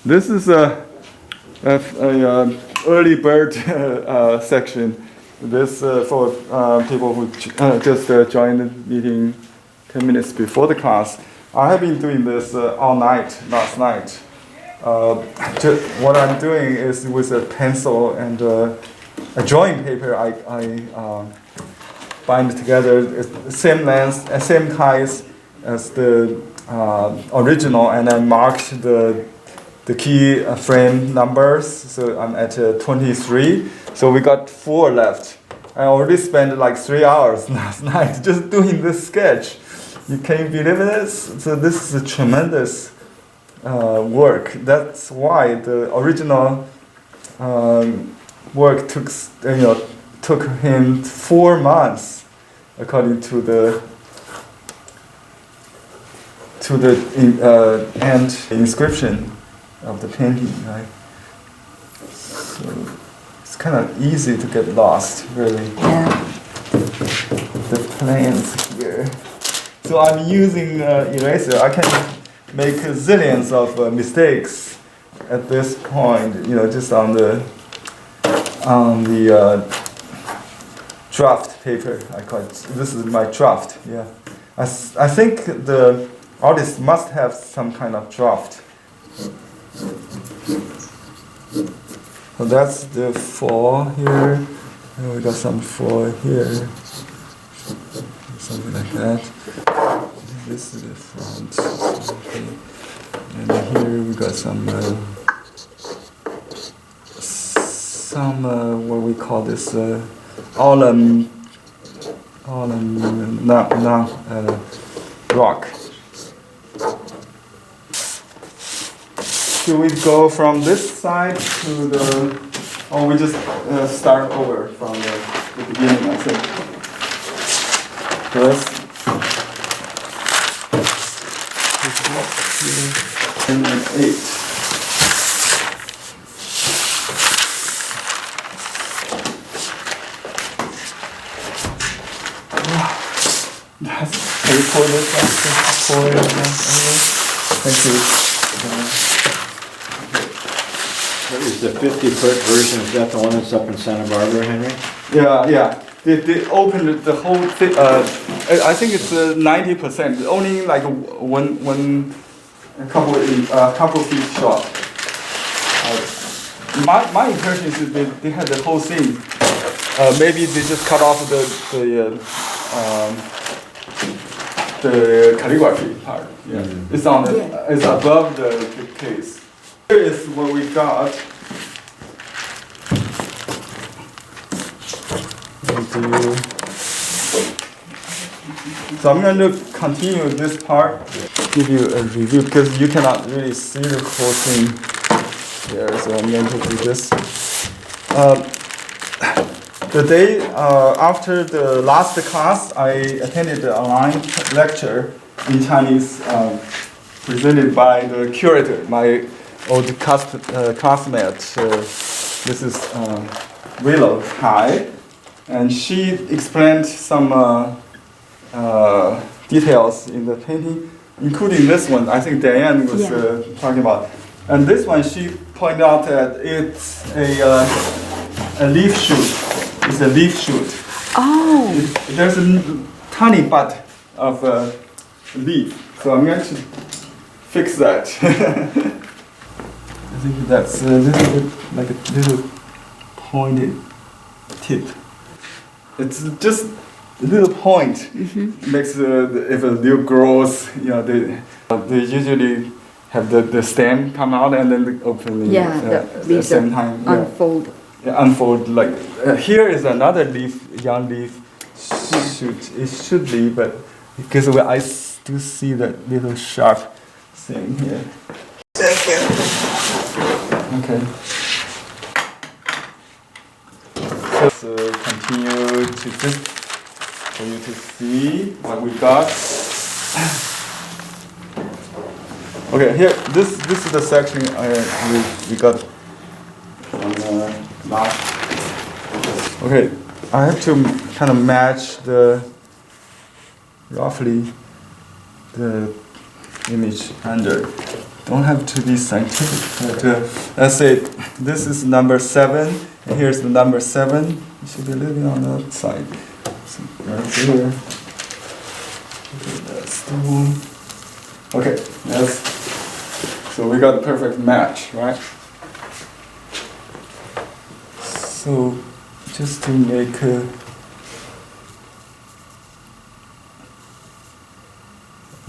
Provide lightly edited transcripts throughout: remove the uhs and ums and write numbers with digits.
This is a early bird section. This for people who just joined the meeting 10 minutes before the class. I have been doing this all night, last night. What I'm doing is with a pencil and a drawing paper, I bind together same length and same size as the original, and I marked the key frame numbers. So I'm at 23. So we got 4 left. I already spent like 3 hours last night just doing this sketch. Can you believe this? So this is a tremendous work. That's why the original work took him 4 months, according to the end inscription of the painting, right? So it's kind of easy to get lost, really. Yeah. The plans here. So I'm using eraser. I can make zillions of mistakes at this point. Just on the draft paper. I call it. This is my draft. Yeah. I think the artist must have some kind of draft. So that's the fall here. And we got some fall here. Something like that. This is the front. Okay. And here we got some what we call this rock. Should we go from this side to the, or we just start over from the beginning, I think. First, and 8. That's painful. Thank you. Is the 50-foot version, is that the one that's up in Santa Barbara, Henry? Yeah. They opened the whole thing. I think it's 90%. Only like a couple feet short. My impression is that they had the whole thing. Maybe they just cut off the calligraphy part. Yeah. Mm-hmm. It's above the case. Here is what we got. So I'm going to continue this part, give you a review, because you cannot really see the whole thing here. So I'm going to do this. The day after the last class, I attended the online lecture in Chinese presented by the curator, my old classmate. This is Willow Kai, and she explained some details in the painting, including this one. I think Diane was talking about. And this one, she pointed out that it's a leaf shoot. It's a leaf shoot. Oh. There's a tiny bud of a leaf. So I'm going to fix that. I think that's a little bit like a little pointed tip. It's just a little point. Mm-hmm. Makes if a leaf grows, they usually have the stem come out and then open at the same time. Unfold. Unfold like here is another young leaf shoot. It should be, but because I do see that little sharp thing here. Okay. So continue to just for you to see what we got. Okay, here this is the section we got from last. Okay, I have to kind of match roughly the image under. don't have to be scientific, but let's say this is number 7, and here's the number 7. It should be a little bit on the side. So right there. Okay, that's the one. Okay, so we got a perfect match, right? So just to make a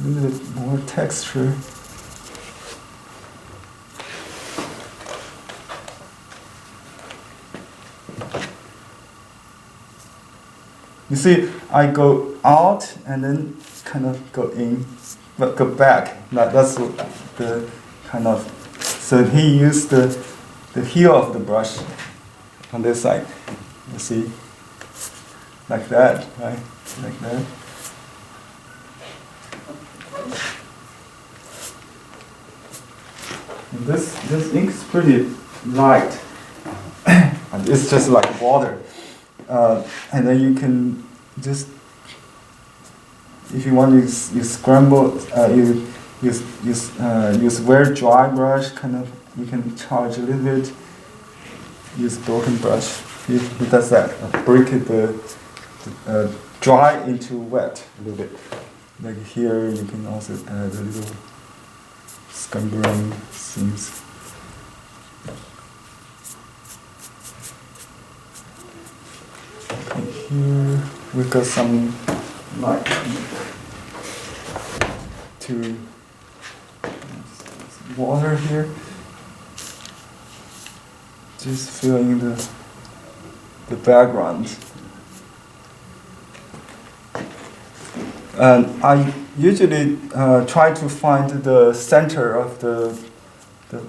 little bit more texture. You see, I go out and then kind of go in, but go back. That's the kind of. So he used the heel of the brush on this side. You see, like that, right? Like that. And this ink is pretty light. And it's just like water. And then you can just, if you want to use scramble, you use very dry brush, kind of, you can charge a little bit, use broken brush. He does that, break it dry into wet a little bit. Like here, you can also add a little scumbering things. Here we got some light to water here. Just fill in the background. And I usually try to find the center of the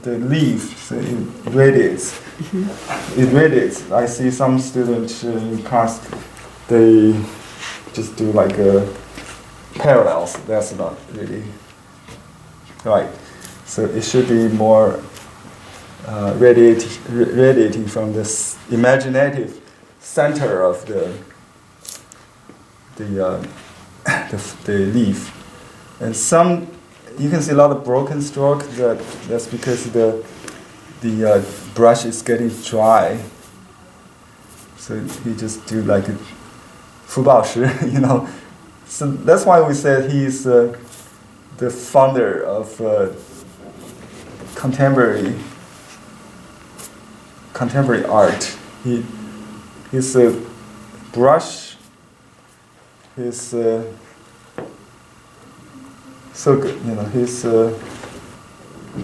leaf, so it radiates. Mm-hmm. It radiates. I see some students in class, they just do like parallels. That's not really right. So it should be more radiating from this imaginative center of the leaf. And some, you can see a lot of broken stroke. That's because the brush is getting dry. So he just do like a 福报师, you know. So that's why we said he's the founder of contemporary art. His brush is so good, you know. His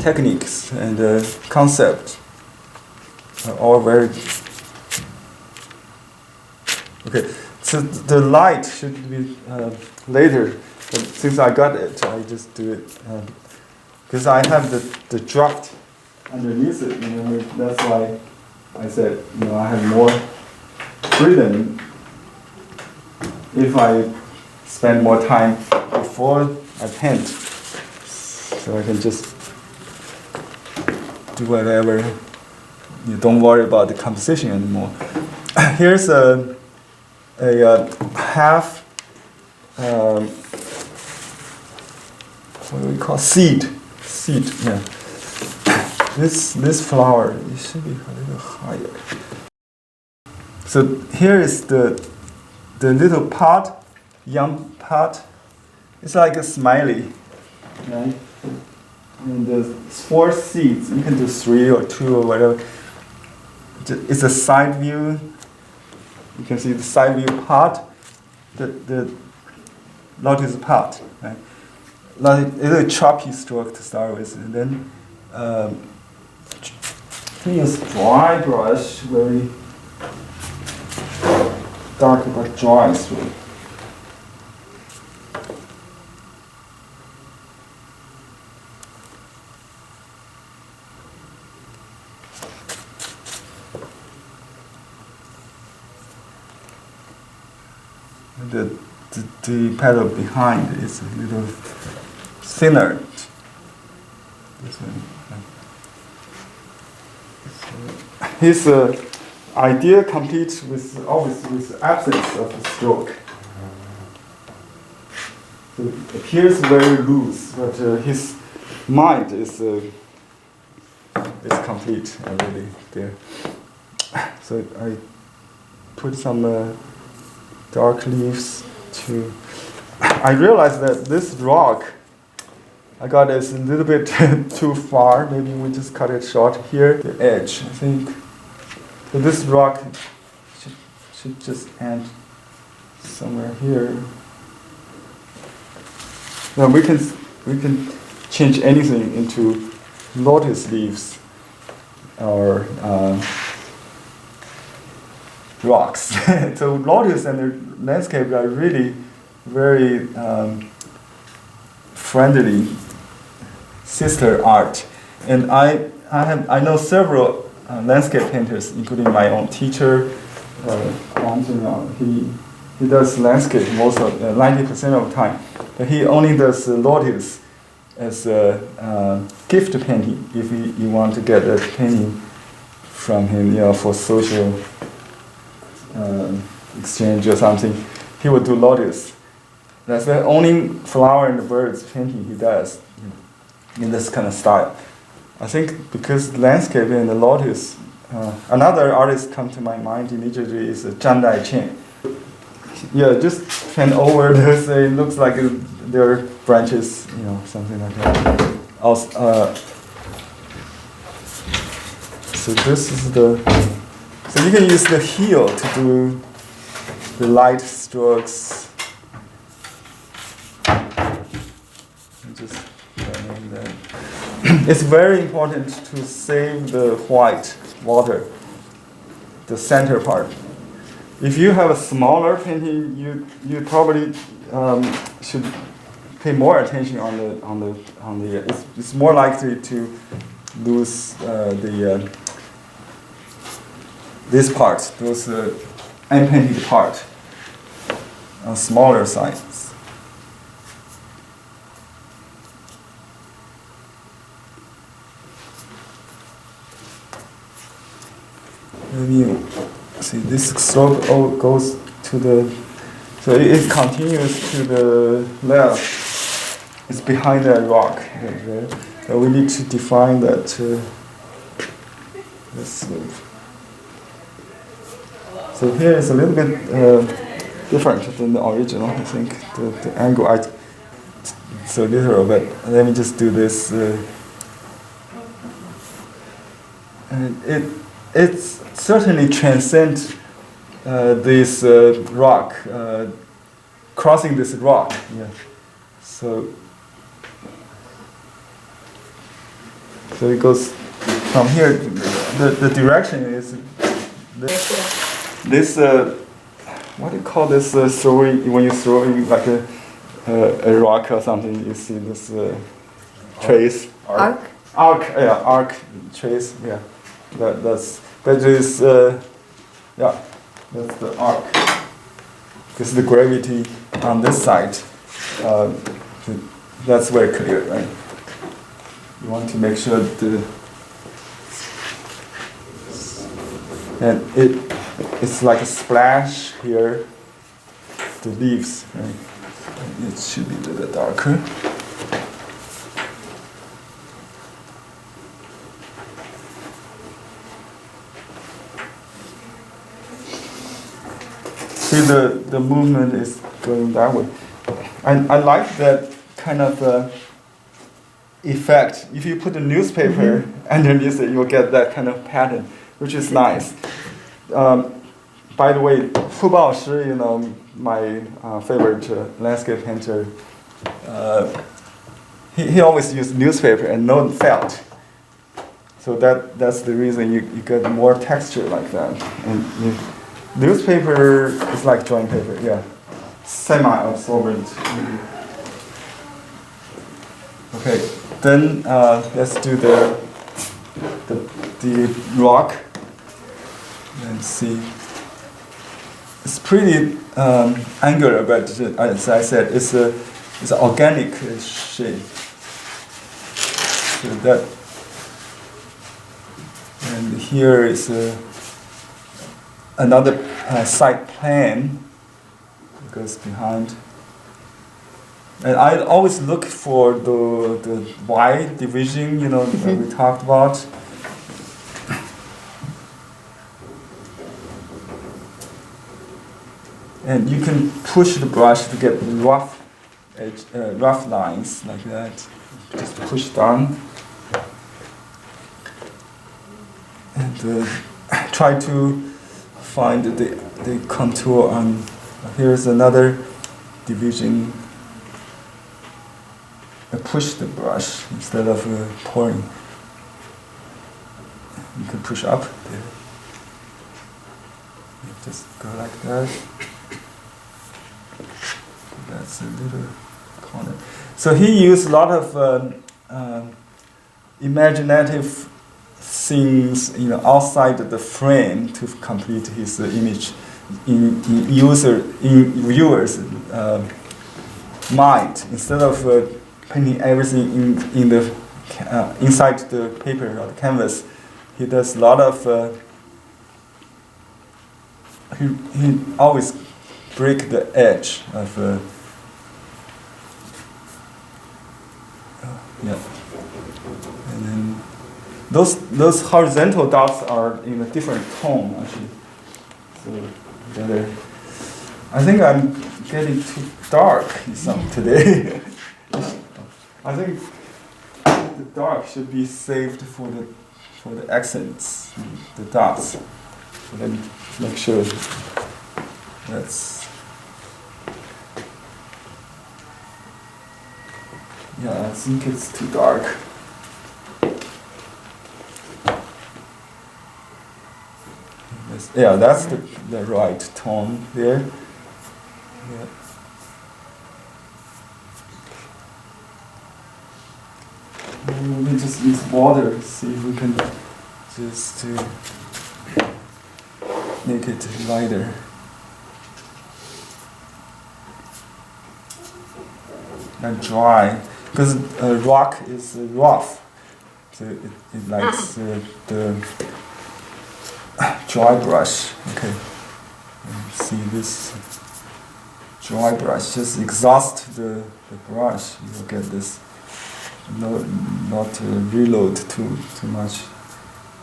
techniques and concept are all very okay. So the light should be later, but since I got it, I just do it because I have the draft underneath it. You know, that's why I said, you know, I have more freedom if I spend more time before I paint, so I can just do whatever. You don't worry about the composition anymore. Here's a half, what do we call seed? Yeah. This flower, it should be a little higher. So here is the little pot, young pot. It's like a smiley, right? And the 4 seeds. You can do 3 or 2 or whatever. It's a side view. You can see the side view pot, the lotus pot, right? Like a little choppy stroke to start with, and then use dry brush, very dark but dry stroke. The petal behind is a little thinner. This one. So his idea competes always with the absence of the stroke. So it appears very loose, but his mind is complete already there. So I put some dark leaves to. I realized that this rock I got is a little bit too far. Maybe we just cut it short here. The edge, I think. So this rock should just end somewhere here. Now we can change anything into lotus leaves or rocks. So lotus and the landscape are really very friendly sister art. And I know several landscape painters, including my own teacher. He does landscape most of 90% of the time, but he only does lotus as a gift painting. If you want to get a painting from him, for social exchange or something, he would do lotus. That's the only flower and birds painting he does in this kind of style. I think because landscape and the lotus, another artist come to my mind immediately is Zhang Daiqian. Yeah, just pan over this. It looks like there are branches, something like that. Also, so this is so you can use the heel to do the light strokes. Just that. It's very important to save the white water, the center part. If you have a smaller painting, you probably should pay more attention on the. It's more likely to lose this part, those unpainted part, on smaller size. Maybe see this slope goes to the, so it continues to the left. It's behind that rock. Right? So we need to define that this slope. So here is a little bit different than the original. I think the angle so literal, but let me just do this. And it's certainly transcends this rock, crossing this rock. Yeah. So it goes from here. The direction is this. What do you call this throwing? When you throw like a rock or something, you see this trace. Arc. Arc trace. Yeah. That's that's the arc. Because the gravity on this side, that's very clear, right? You want to make sure and it's like a splash here, the leaves, right? It should be a little bit darker. See, the movement is going that way. I like that kind of effect. If you put a newspaper underneath it, you'll get that kind of pattern, which is nice. By the way, Fu Baoshi, my favorite landscape painter, he always used newspaper and no felt. So that's the reason you get more texture like that. And newspaper is like drawing paper, yeah. Semi-absorbent. Okay, then let's do the rock. Let's see. It's pretty angular, but as I said, it's an organic shape. So that, and here is another side plane that goes behind. And I always look for the Y division, that we talked about. And you can push the brush to get rough rough lines like that. Just push down. And try to find the contour on. Here's another division. Push the brush instead of pouring. You can push up there. Just go like that. That's a little corner. So he used a lot of imaginative things, outside the frame to complete his image in viewers' mind. Instead of painting everything in the inside the paper or the canvas, he does a lot of. He always break the edge of. And then those horizontal dots are in a different tone actually. So together, I think I'm getting too dark today. I think the dark should be saved for the accents, the dots. So let me make sure that's. Yeah, I think it's too dark. Yeah, that's the right tone there. Yeah. We can just use water, see if we can just make it lighter. And dry, because rock is rough, so it likes the dry brush. Okay, see this dry brush, just exhaust the brush, you'll get this. Not reload too much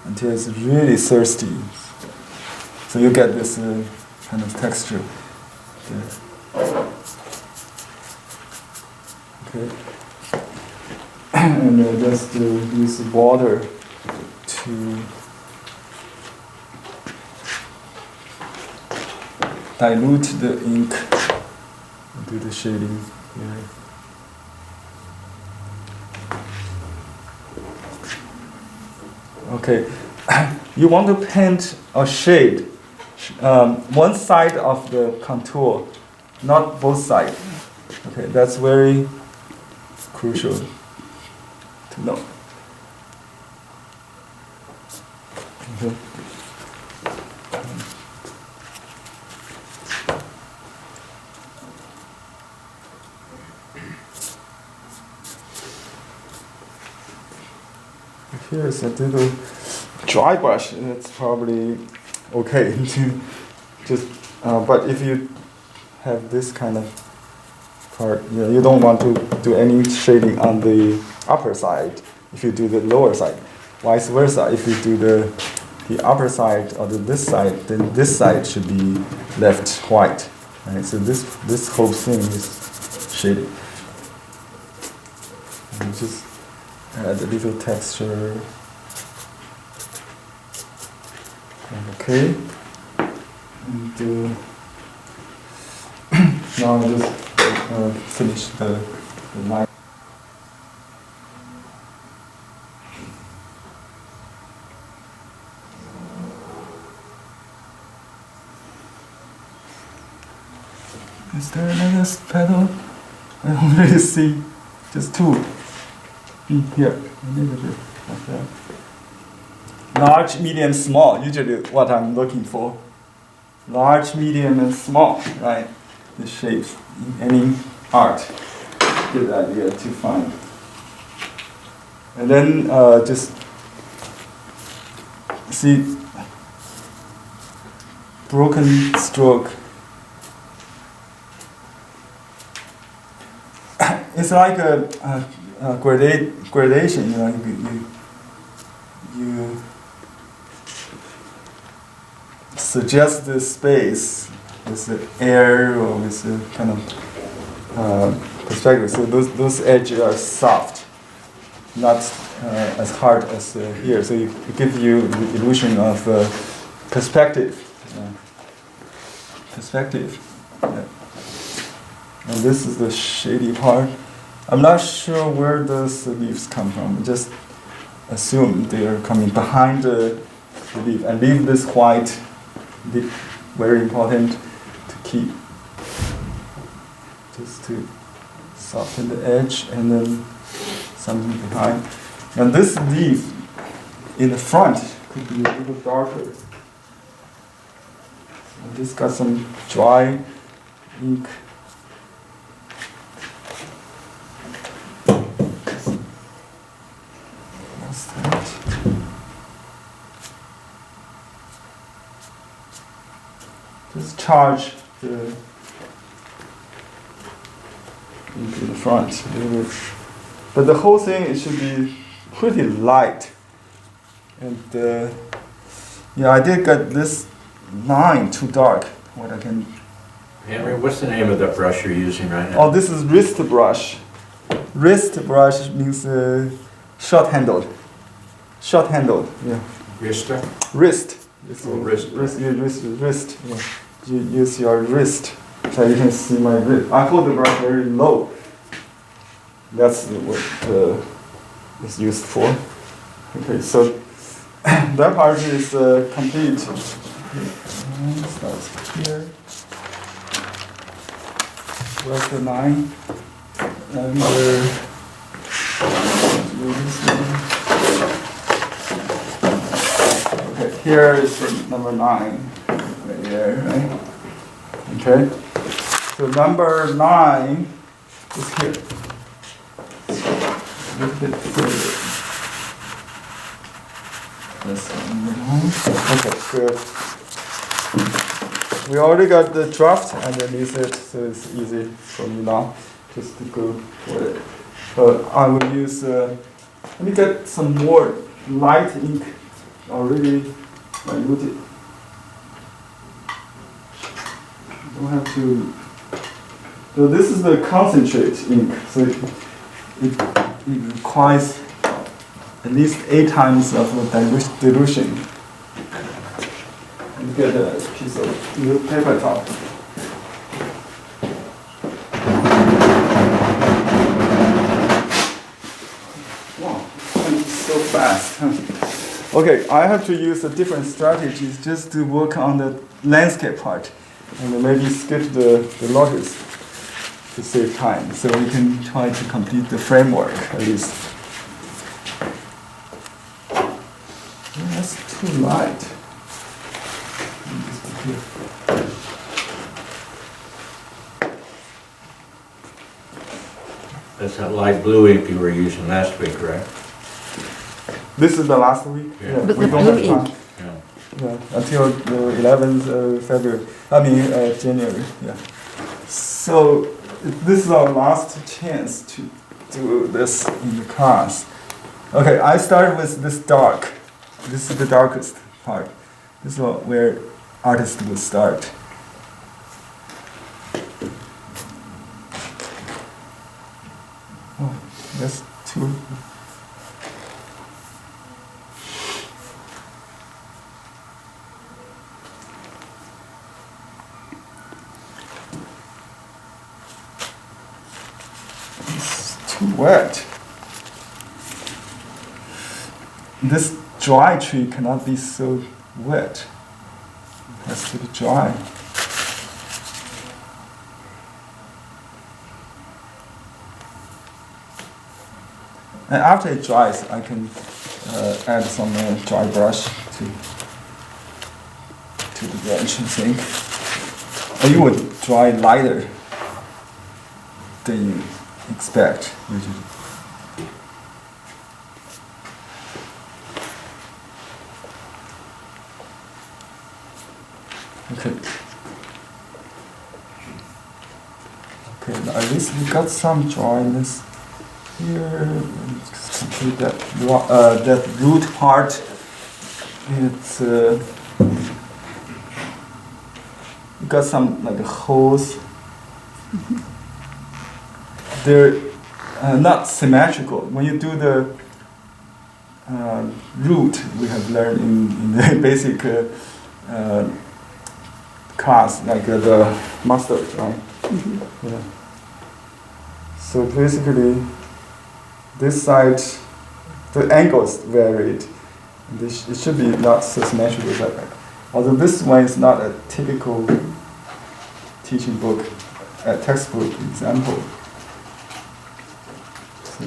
until it's really thirsty. So you get this kind of texture there. Okay. And just use water to dilute the ink and do the shading here. Okay, you want to paint a shade, one side of the contour, not both sides. Okay, that's very crucial to know. Okay. Here is a little dry brush. It's probably okay to just. But if you have this kind of part, you don't want to do any shading on the upper side. If you do the lower side, vice versa. If you do the upper side or this side, then this side should be left white. Right? So this whole thing is shaded. And just add a little texture. Okay. And now I just finish the line. Is there another petal? I don't really see. Just two. Here, a little bit like that. Large, medium, small. Usually what I'm looking for. Large, medium, and small, right? The shapes in any art. Good idea to find. And then just see broken stroke. it's like a gradation. You know, you suggest the space with the air or with the kind of perspective. So those edges are soft, not as hard as here. So it gives you the illusion of perspective. Yeah. And this is the shady part. I'm not sure where those leaves come from. Just assume they are coming behind the leaf, and leave this white, very important to keep, just to soften the edge, and then something behind. And this leaf in the front could be a little darker. I just got some dry ink. What's that? Just charge the ink in the front. But the whole thing, it should be pretty light. And yeah, I did get this line too dark. What I can. Henry, what's the name of the brush you're using right now? Oh, this is wrist brush. Wrist brush means short-handled. Short-handled, yeah. Wrister? Wrist. Wrist. Yeah. You use your wrist, so you can see my wrist. I hold the brush very low. That's what it's used for. Okay, so that part is complete. Starts here. Where's the line? And okay, here is the number 9. Right there, right? Okay. So number 9 is here. A little bit further. That's number 9. Okay, good. We already got the draft underneath it, so it's easy for me now just to go for it. I will use, let me get some more light ink already diluted. Don't have to. So this is the concentrate ink, so it requires at least 8 times of the dilution. You get a piece of new paper top. Wow, it's so fast. Okay, I have to use a different strategies just to work on the landscape part, and maybe skip the lotus to save time. So we can try to complete the framework at least. Yeah, that's too light. That's that light blue ink you were using last week, right? This is the last week? Yeah. We But the don't blue have time. ink. Yeah. Yeah, until the 11th February. January. Yeah. So this is our last chance to do this in the class. Okay, I start with this dark. This is the darkest part. This is where artists will start. Oh, that's too. It's too wet. This dry tree cannot be so wet. It has to be dry. And after it dries, I can add some dry brush to the branch thing. And you would dry lighter than you expect usually. Okay. Okay, at least we got some dryness here. Let's complete that that root part. It's we got some like holes. They're not symmetrical. When you do the root, we have learned in the basic class, like the mustard, right? Yeah. So basically, this side, the angles varied. It should be not so symmetrical, but although this one is not a typical teaching book, a textbook example. So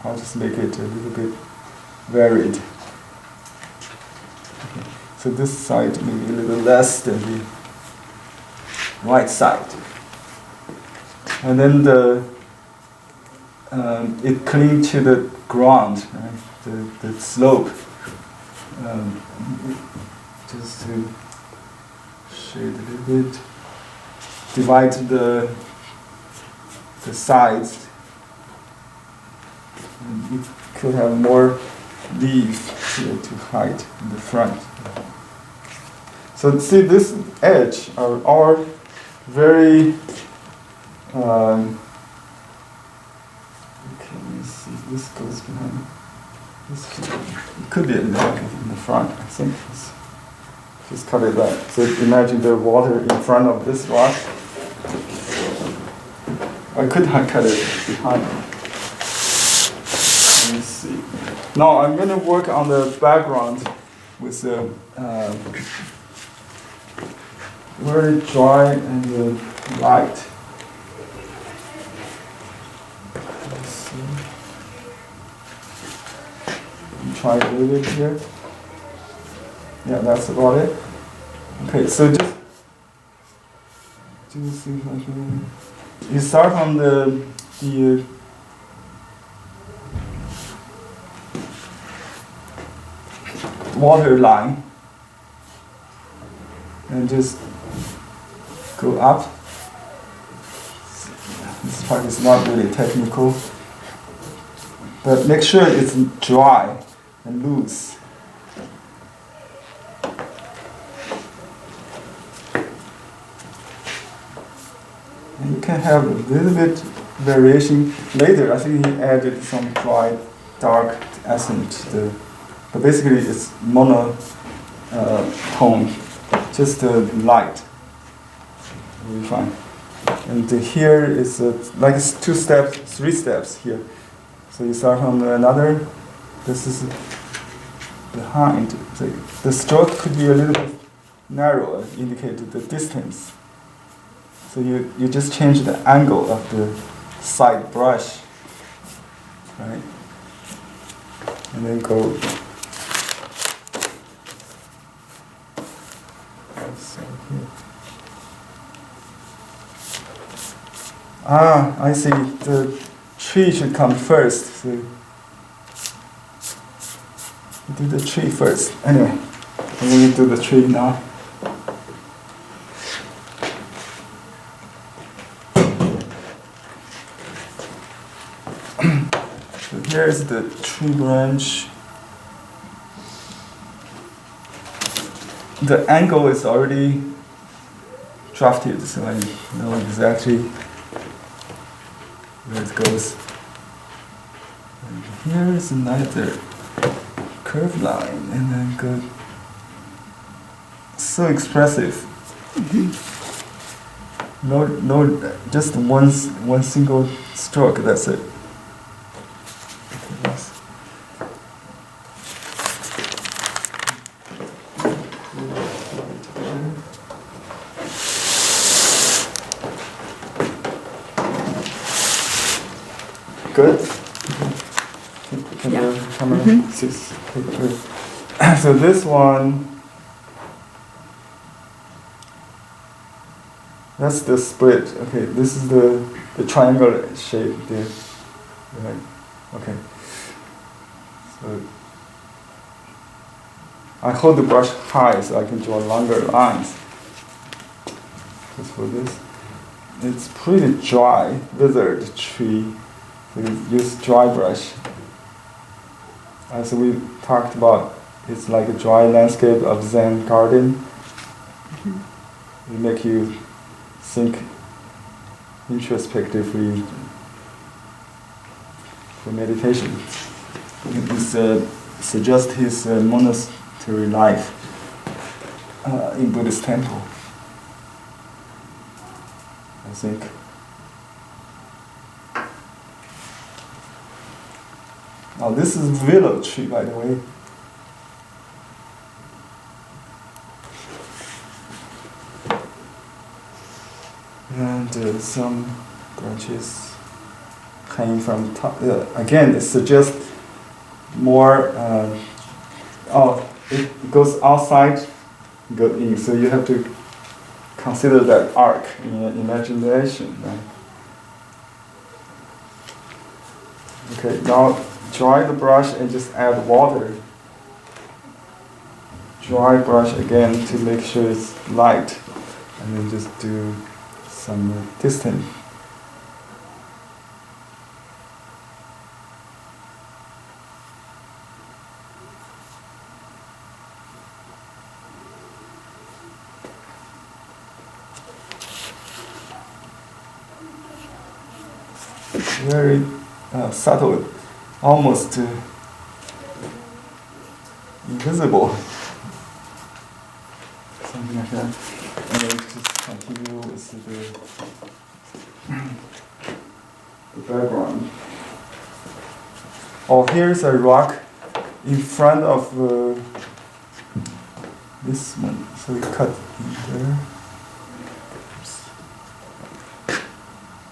I'll just make it a little bit varied. Okay. So this side maybe a little less than the right side. And then it clings to the ground, right? The slope. Just to shade a little bit. Divide the sides. And you could have more leaves here to hide in the front. So see, this edge are all very. Okay, let me see. This goes behind. This it could be in the front. I think. Just cut it back. So imagine the water in front of this rock. I could have cut it behind. Let me see. Now I'm going to work on the background with the very dry and light. Let's see. Try a little bit here. Yeah, that's about it. Okay, so just see if I can. You start from the water line and just go up. This part is not really technical, but make sure it's dry and loose. And you can have a little bit variation later. I think he added some dry, dark accent. But basically it's mono tone, just light. Will be fine. And here is like it's 2 steps, 3 steps here. So you start from another. This is behind. The stroke could be a little bit narrower, indicate the distance. So you just change the angle of the side brush, right? And then go. So here. I see. The tree should come first. So you do the tree first. Anyway, I'm going to do the tree now. So here is the tree branch. The angle is already drafted, so I know exactly where it goes. And here is another curved line, and then go. So expressive. No, just one single stroke. That's it. Okay, yes. Good. Can the camera see? So this one, that's the split. Okay, this is the triangle shape there. Right. Okay. So I hold the brush high so I can draw longer lines. Just for this. it's pretty dry, withered tree. So you use dry brush. As we talked about, it's like a dry landscape of Zen garden. It make you think introspectively for meditation. It suggests his monastery life in Buddhist temple, I think. Now this is willow tree, by the way. And some branches hanging from top. Again, it suggests more. It goes outside, go in. So you have to consider that arc in your imagination. Right? Okay, now dry the brush and just add water. Dry brush again to make sure it's light, and then just do some distance. Very subtle, almost invisible, something like that. And then just continue with the background. Oh, here's a rock in front of this one, so we cut in there.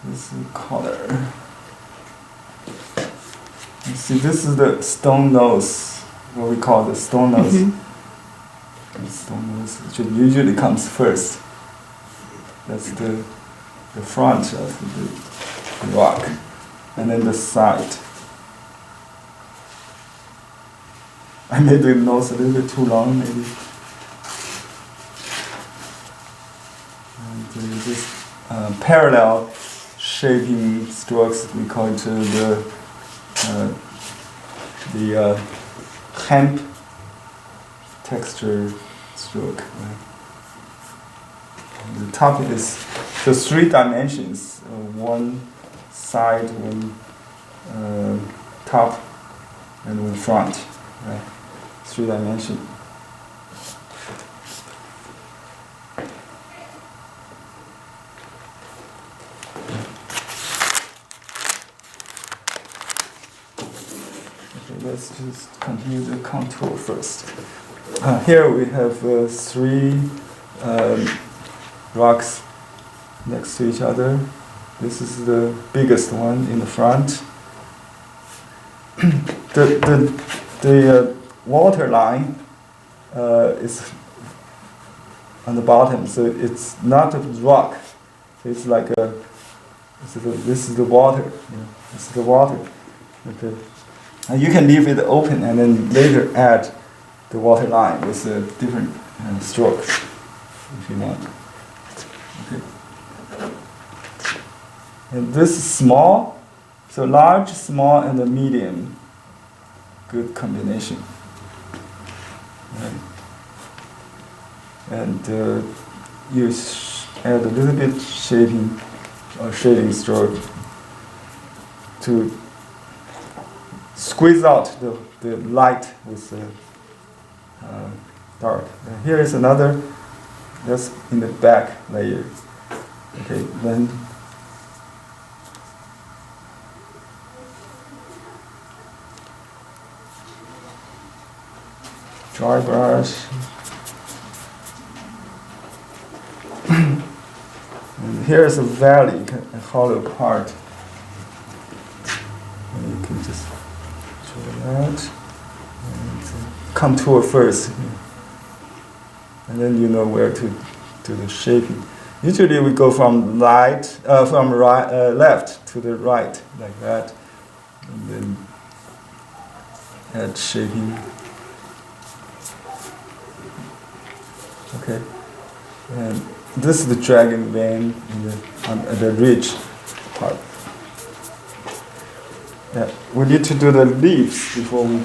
This color. You see, this is the stone nose, what we call the stone nose. The stone nose usually comes first. That's the front of the rock, and then the side. I made the nose a little bit too long, maybe. And this parallel shaping strokes, we call it the hemp texture stroke. Right? The top is the 3 dimensions: one side, one top, and one front. Right? 3 dimensions. Let's just continue the contour first. Here we have 3 rocks next to each other. This is the biggest one in the front. The water line is on the bottom, so it's not a rock. It's like this is the water. Yeah, this is the water. Okay. And you can leave it open and then later add the water line with a different stroke if you want. Okay. And this is small, so large, small, and a medium. Good combination. Right. And you add a little bit shading or shading stroke to squeeze out the light with the dark. And here is another, that's in the back layer. Okay, then dry brush. And here is a valley, a hollow part. And you can just that and contour first, and then you know where to do the shaping. Usually we go from left to the right like that, and then add shaping. Okay, and this is the dragon vein in the on the ridge part. Yeah, we need to do the leaves before we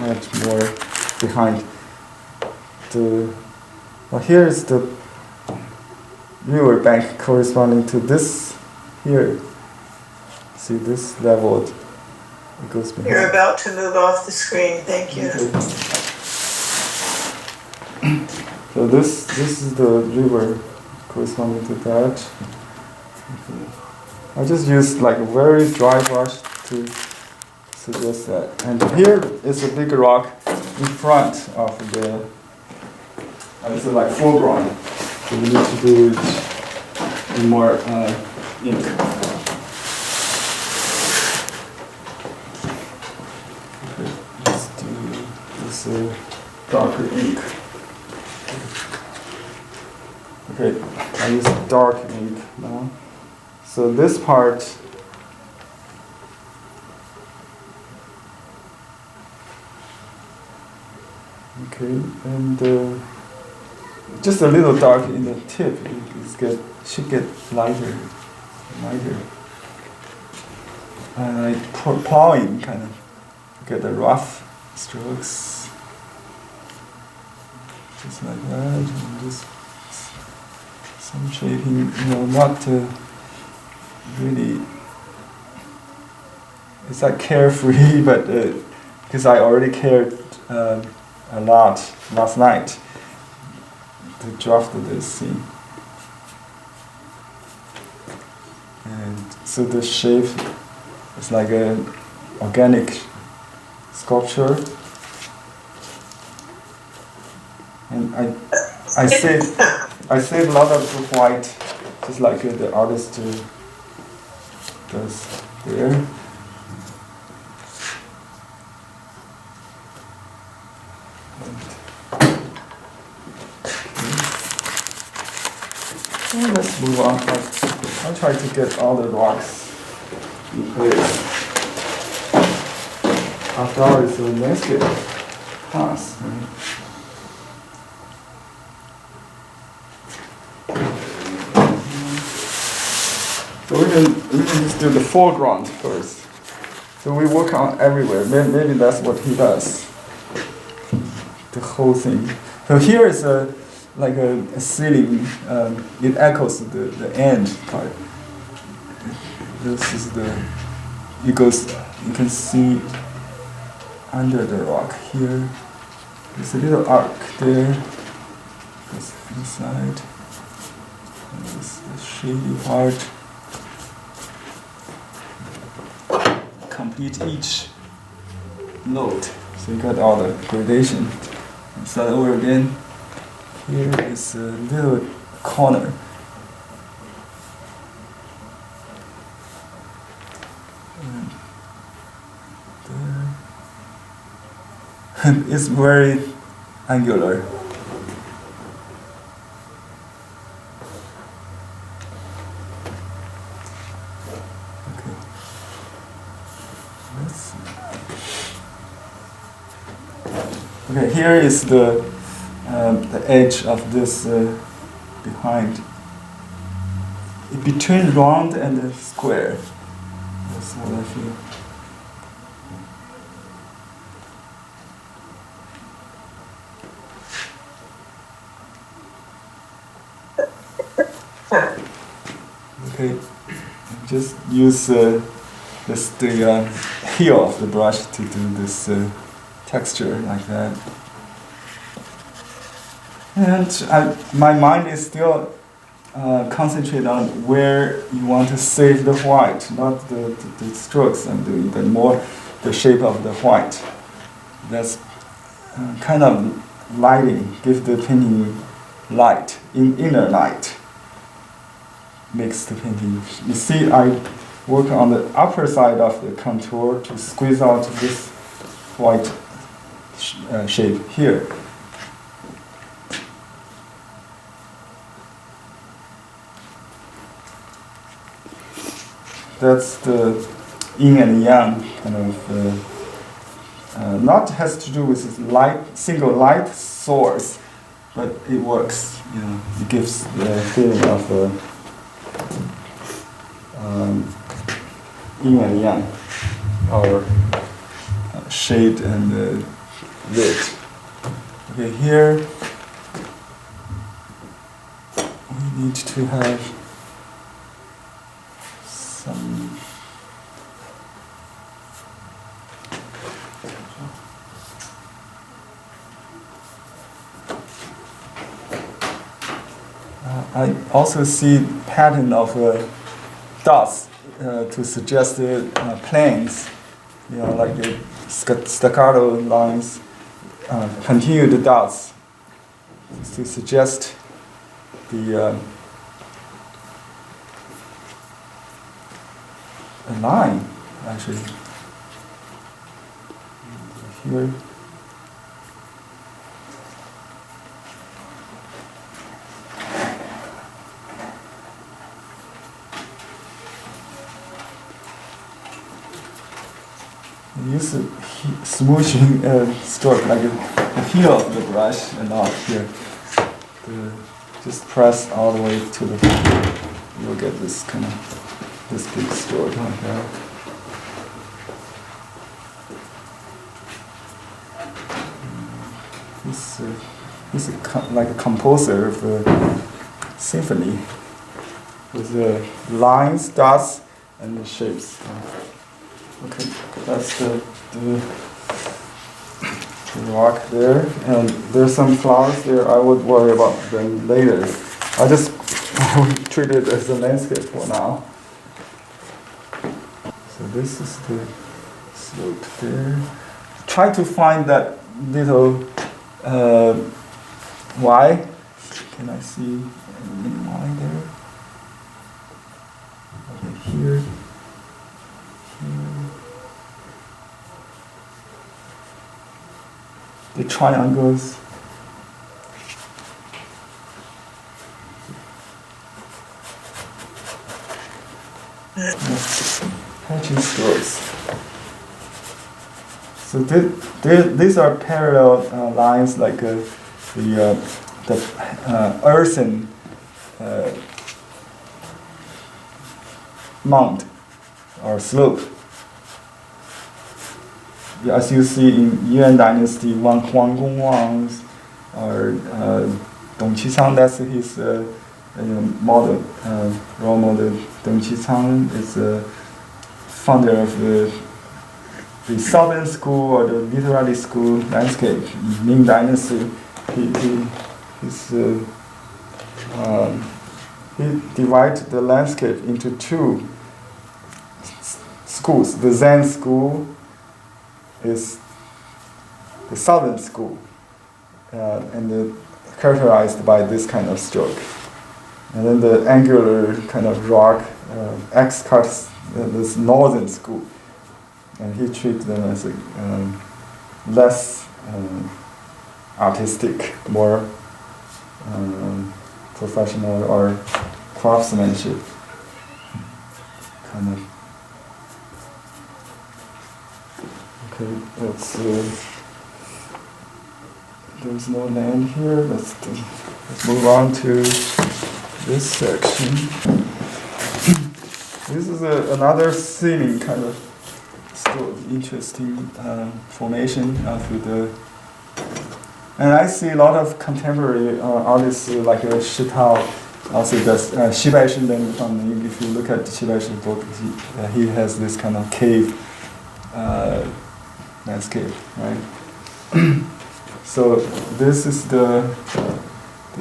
add more behind. Well, here is the river bank corresponding to this here. See this leveled. It goes behind. You're about to move off the screen. Thank you. Okay. So this is the river corresponding to that. Okay. I just used like a very dry brush to suggest that. And here is a big rock in front of the. It's like foreground. So we need to do it in more ink. Okay, let's do this darker ink. Okay, I use dark ink now. So this part, okay, and just a little dark in the tip. Should get lighter. And like plowing, kind of get the rough strokes, just like that, and just some shaping. Not really. It's like carefree, but because I already cared a lot last night to draft this scene. And so the shape is like an organic sculpture. And I saved a lot of the white, just like the artist does there. Well, let's move on. I'll try to get all the rocks in place. After all, it's a landscape class. Right? So we can just do the foreground first. So we work on everywhere. Maybe that's what he does. The whole thing. So here is like a ceiling. It echoes the end part. This is it goes. You can see under the rock here. There's a little arc there. This side. And this shady part. Complete each note. So you got all the gradation. And start over again. Here is a little corner. And there. It's very angular. Okay, here is the edge of this behind. Between round and the square. That's what I feel. Okay, just use the heel of the brush to do this texture like that. And my mind is still concentrated on where you want to save the white, not the strokes I'm doing, but more the shape of the white. That's kind of lighting, give the painting light, inner light. Makes the painting. You see, I work on the upper side of the contour to squeeze out this white shape here. That's the yin and yang kind of. Not has to do with this single light source, but it works. It gives the feeling of yin and yang, or shade and lit. Okay, here we need to have some I also see pattern of dots to suggest planes, like the staccato lines, continued dots to suggest the a line, actually. Here. Use a smooshing stroke, like the heel of the brush, and not here. Just press all the way to the floor. You'll get this kind of big stroke on here. He's like a composer of a symphony with lines, dots, and the shapes. Okay, that's the rock there, and there's some flowers there. I would worry about them later. I just treat it as a landscape for now. So this is the slope there. Try to find that little Y. Can I see a little Y there? Okay, here. The triangles. Hatching strokes. So these are parallel lines, like the earthen mount or slope. As you see in Yuan Dynasty, Wang Gong Wang's or Dong Qichang, that's his model, role model. Dong Qichang is the founder of the Southern School or the literary school landscape. Ming Dynasty, he divided the landscape into two schools. The Zen school is the Southern school, and characterized by this kind of stroke. And then the angular kind of rock X cuts this Northern school, and he treats them as less artistic, more professional or craftsmanship kind of. Okay, let's there's no land here. Let's move on to this section. This is another ceiling kind of still interesting formation of the. And I see a lot of contemporary artists like Shitao also does Shibai Shenren from. If you look at Shibai Shenren's book, he has this kind of cave landscape, right? So this is the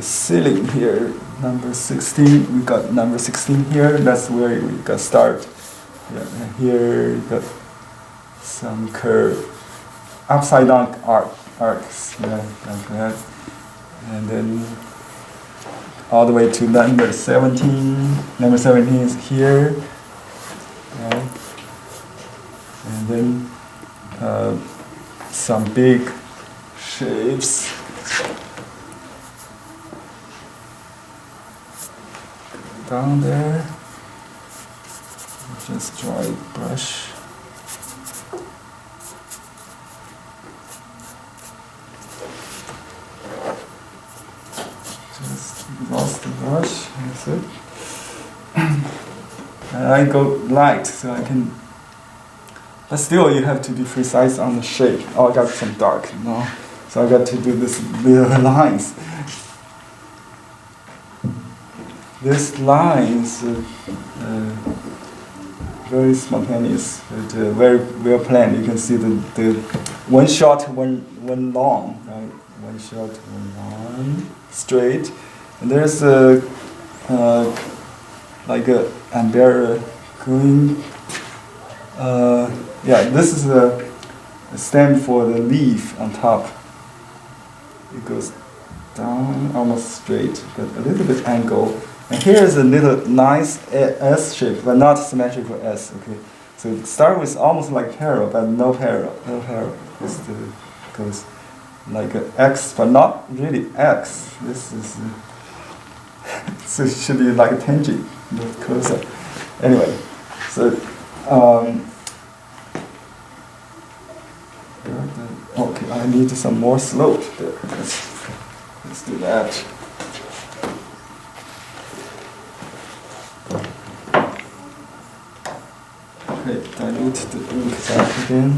ceiling here, number 16. We got number 16 here. That's where we got start. Yeah, and here we got some curve, upside down arcs, yeah, like that, and then all the way to number 17. Number 17 is here, right? And then some big shapes. Down there, just dry brush. Just lost the brush, that's it. and I go light so I can. But still, you have to be precise on the shape. Oh, I got some dark now, so I got to do this little lines. This line is very spontaneous, but very well planned. You can see the one short, one long, right? One short, one long, straight. And there's a like a umbrella going. Yeah, this is a stem for the leaf on top. It goes down almost straight, but a little bit angle. And here is a little nice S shape, but not symmetrical S. Okay, so it starts with almost like parallel, but no parallel, no parallel. This goes like an X, but not really X. This is so it should be like a tangent, look closer. Anyway, so okay, I need some more slope there. Let's do that. Okay, dilute the ink back again.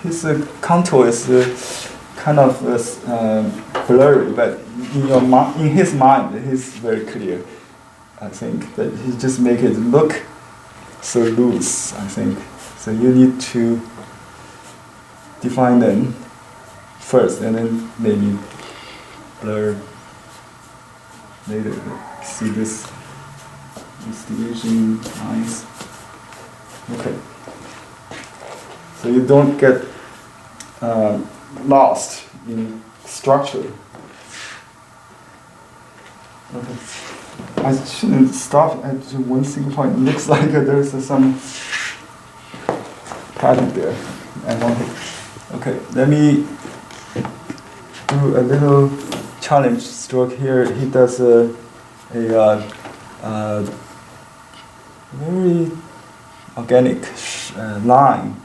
His contour is kind of blurry, but in his mind, he's very clear. I think that he just make it look so loose. I think so. You need to define them first, and then maybe blur later. See this division lines. Okay. So you don't get lost in structure. Okay. I shouldn't stop at one single point. It looks like there's some pattern there. Okay, let me do a little challenge stroke here. He does a very organic line.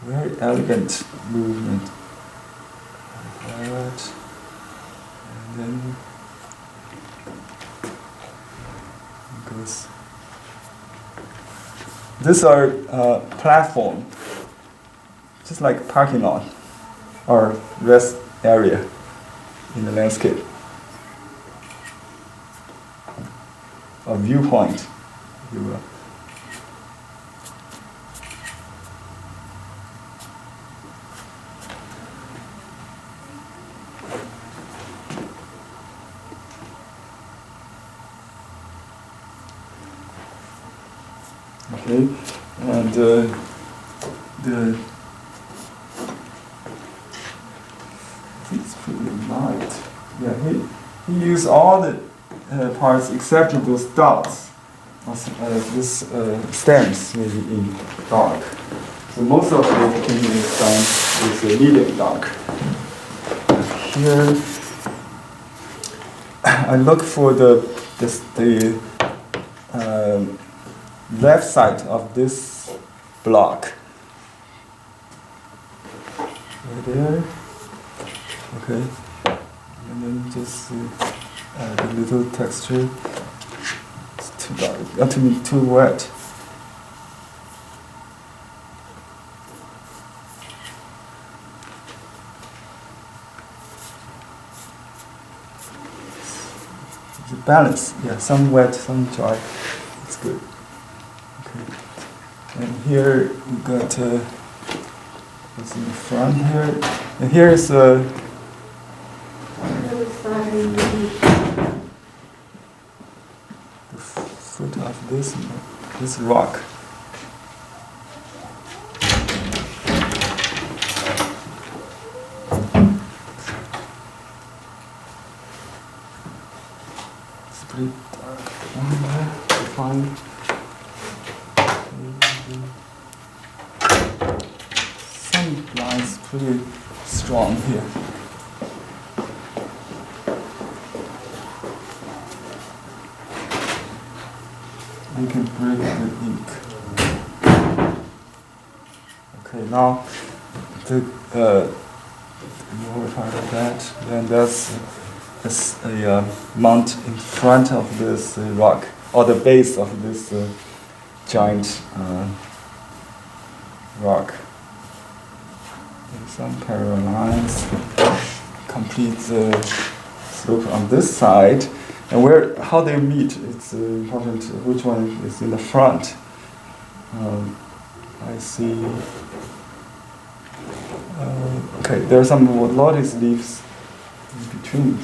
Very elegant movement. Like that. And then it goes. These are platform, just like parking lot or rest area in the landscape. A viewpoint, if you will. Okay, and it's pretty light. Yeah, he used all the parts except those dots. This stems maybe in dark. So most of the painting is done with medium dark. Here, I look for the left side of this block. Right there. Okay. And then just add a little texture. It's too dark, too wet. The balance, yeah, some wet, some dry. It's good. Okay. And here we got what's in the front here. And here is the foot of this rock. It's pretty dark down there to find. Some lines pretty strong here. now the lower part of that, then that's a mount in front of this rock, or the base of this giant rock. And some parallel lines complete the slope on this side. And how they meet, it's important which one is in the front. I see. Okay, there are some lotus leaves in between.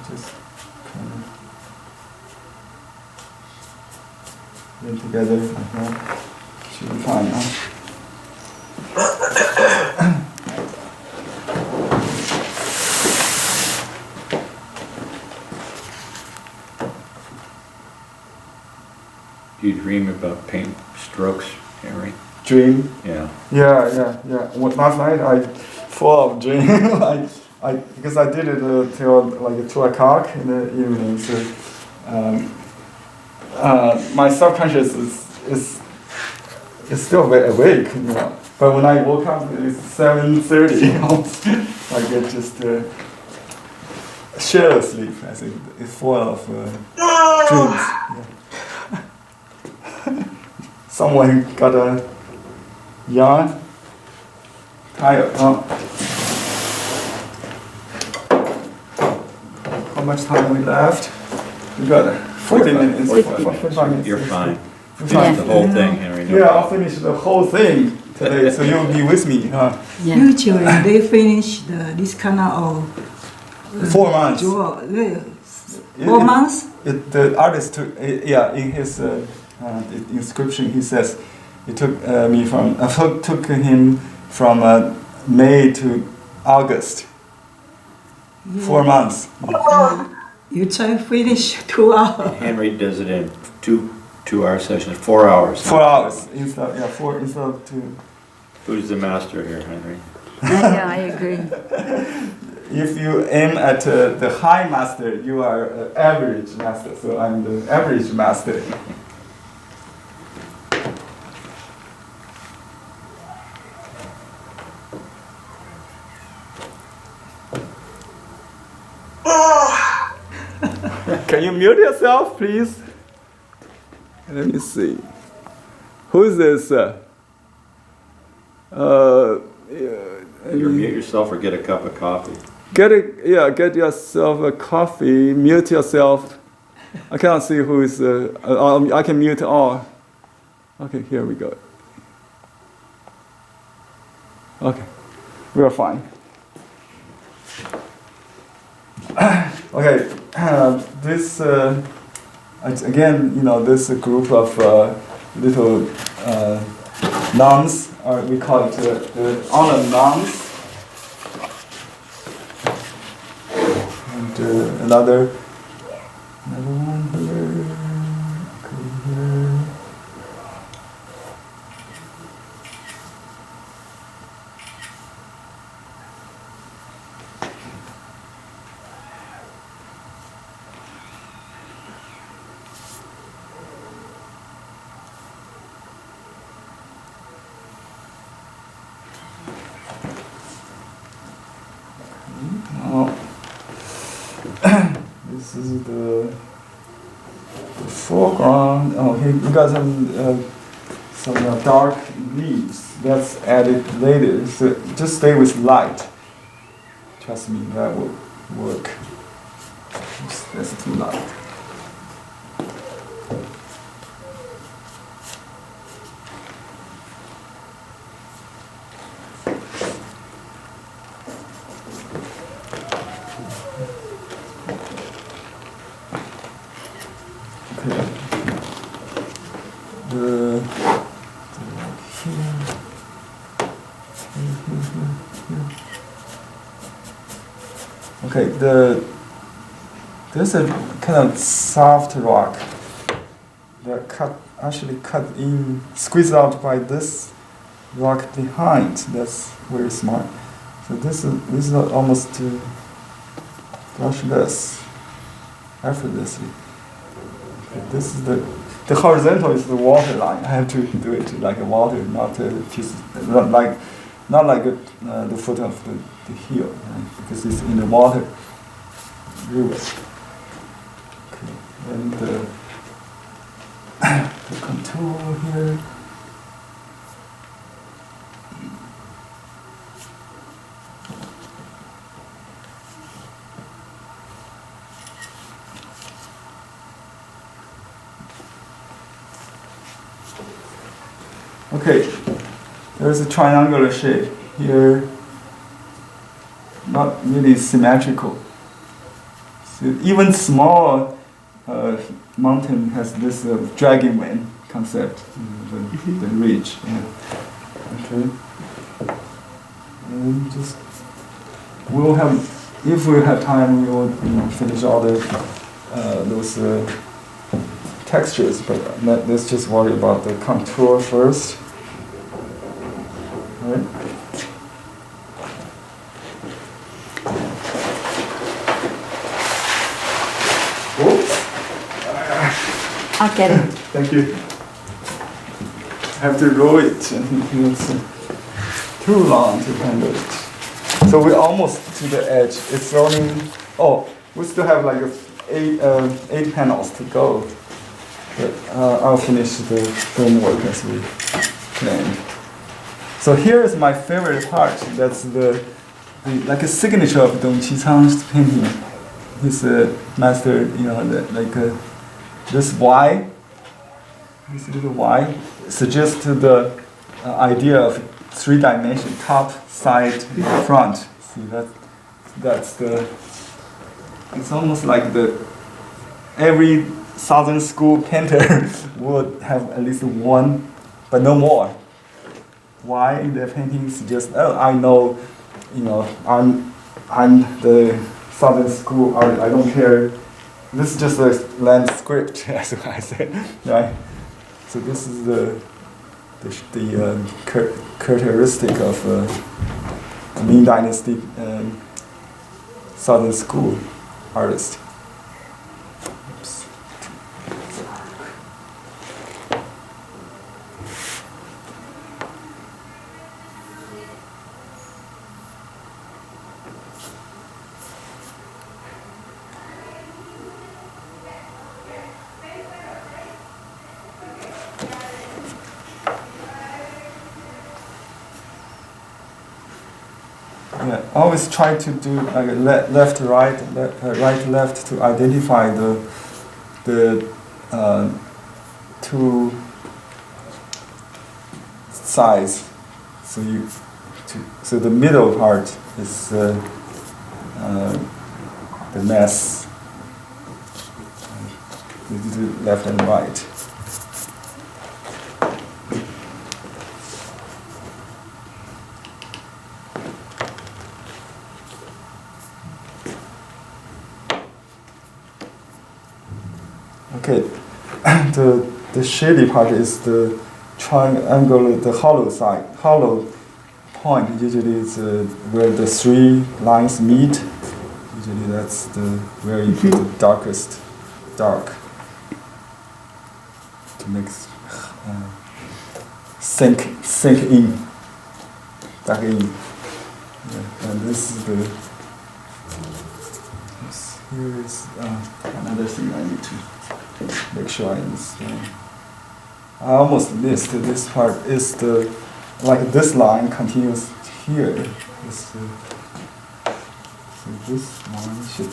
Just kind of blend together like that. Should be fine, huh? Do you dream about paint strokes, Henry? Dream? Yeah. Yeah. Well, last night I full of dream. Because I did it till like 2 o'clock in the evening. So my subconscious is still very awake, you know. But when I woke up, it's 7:30. I get just shallow sleep. I think it's full of dreams. Yeah. Someone got a yarn tired. How much time we left? We got 40 minutes. 45 minutes. You're fine. Yeah. The whole thing, Henry. No Yeah, I'll problem. finish the whole thing today, so you'll be with me, huh? Yeah. Usually they finish this kind of 4 months. draw. 4 months? The artist took, in his inscription he says, it took took him from May to August. 4 months. You try to finish 2 hours. Henry does it in two-hour sessions, 4 hours. 4 hours instead of 2. Who's the master here, Henry? Yeah, I agree. If you aim at the high master, you are average master. So I'm the average master. Can you mute yourself, please? Let me see. Who is this? You mute yourself or get a cup of coffee. Get yourself a coffee. Mute yourself. I cannot see who is. I can mute all. Okay, here we go. Okay, we are fine. Okay, this again, this group of little nuns, or we call it the honor nuns, and another one here. Okay, here. This is the foreground. Oh, here we got some dark leaves. That's added later. So just stay with light. Trust me, that will work. That's too light. Okay, there's a kind of soft rock that actually cut in, squeezed out by this rock behind. That's very smart. So this is almost brushless, effortlessly. This is the horizontal is the water line. I have to do it like a water, not a piece, not like the foot of the heel, right? Because it's in the water. River. Okay. And the contour here. Okay, there's a triangular shape here, not really symmetrical. So even small mountain has this dragon wing concept, the ridge. Yeah. Okay, and just we'll have, if we have time, we will finish all the those textures, but let's just worry about the contour first. Right. Oops. I'll get it. Thank you. I have to roll it, and it's too long to handle it. So we're almost to the edge. It's only, we still have like eight panels to go. But I'll finish the framework as we planned. So here is my favorite part. That's the like a signature of Dong Qichang's painting. His master, this Y. This little Y suggests the idea of 3 dimension: top, side, front. See that's the. It's almost like every Southern school painter would have at least one, but no more. Why in their paintings just I know, I'm the Southern school artist. I don't care. This is just a landscape, as I said, right? So this is the characteristic of Ming Dynasty Southern school artist. Yeah, always try to do like left to right, right to left to identify the two sides. So the middle part is the mess. You do left and right. Okay, the shady part is the triangle, the hollow point. Usually it's where the 3 lines meet. Usually that's where you put the darkest dark to make sink in, dark in. Yeah, and this is here is another thing I need to make sure I understand. I almost missed this part. Is this line continues here. So this line should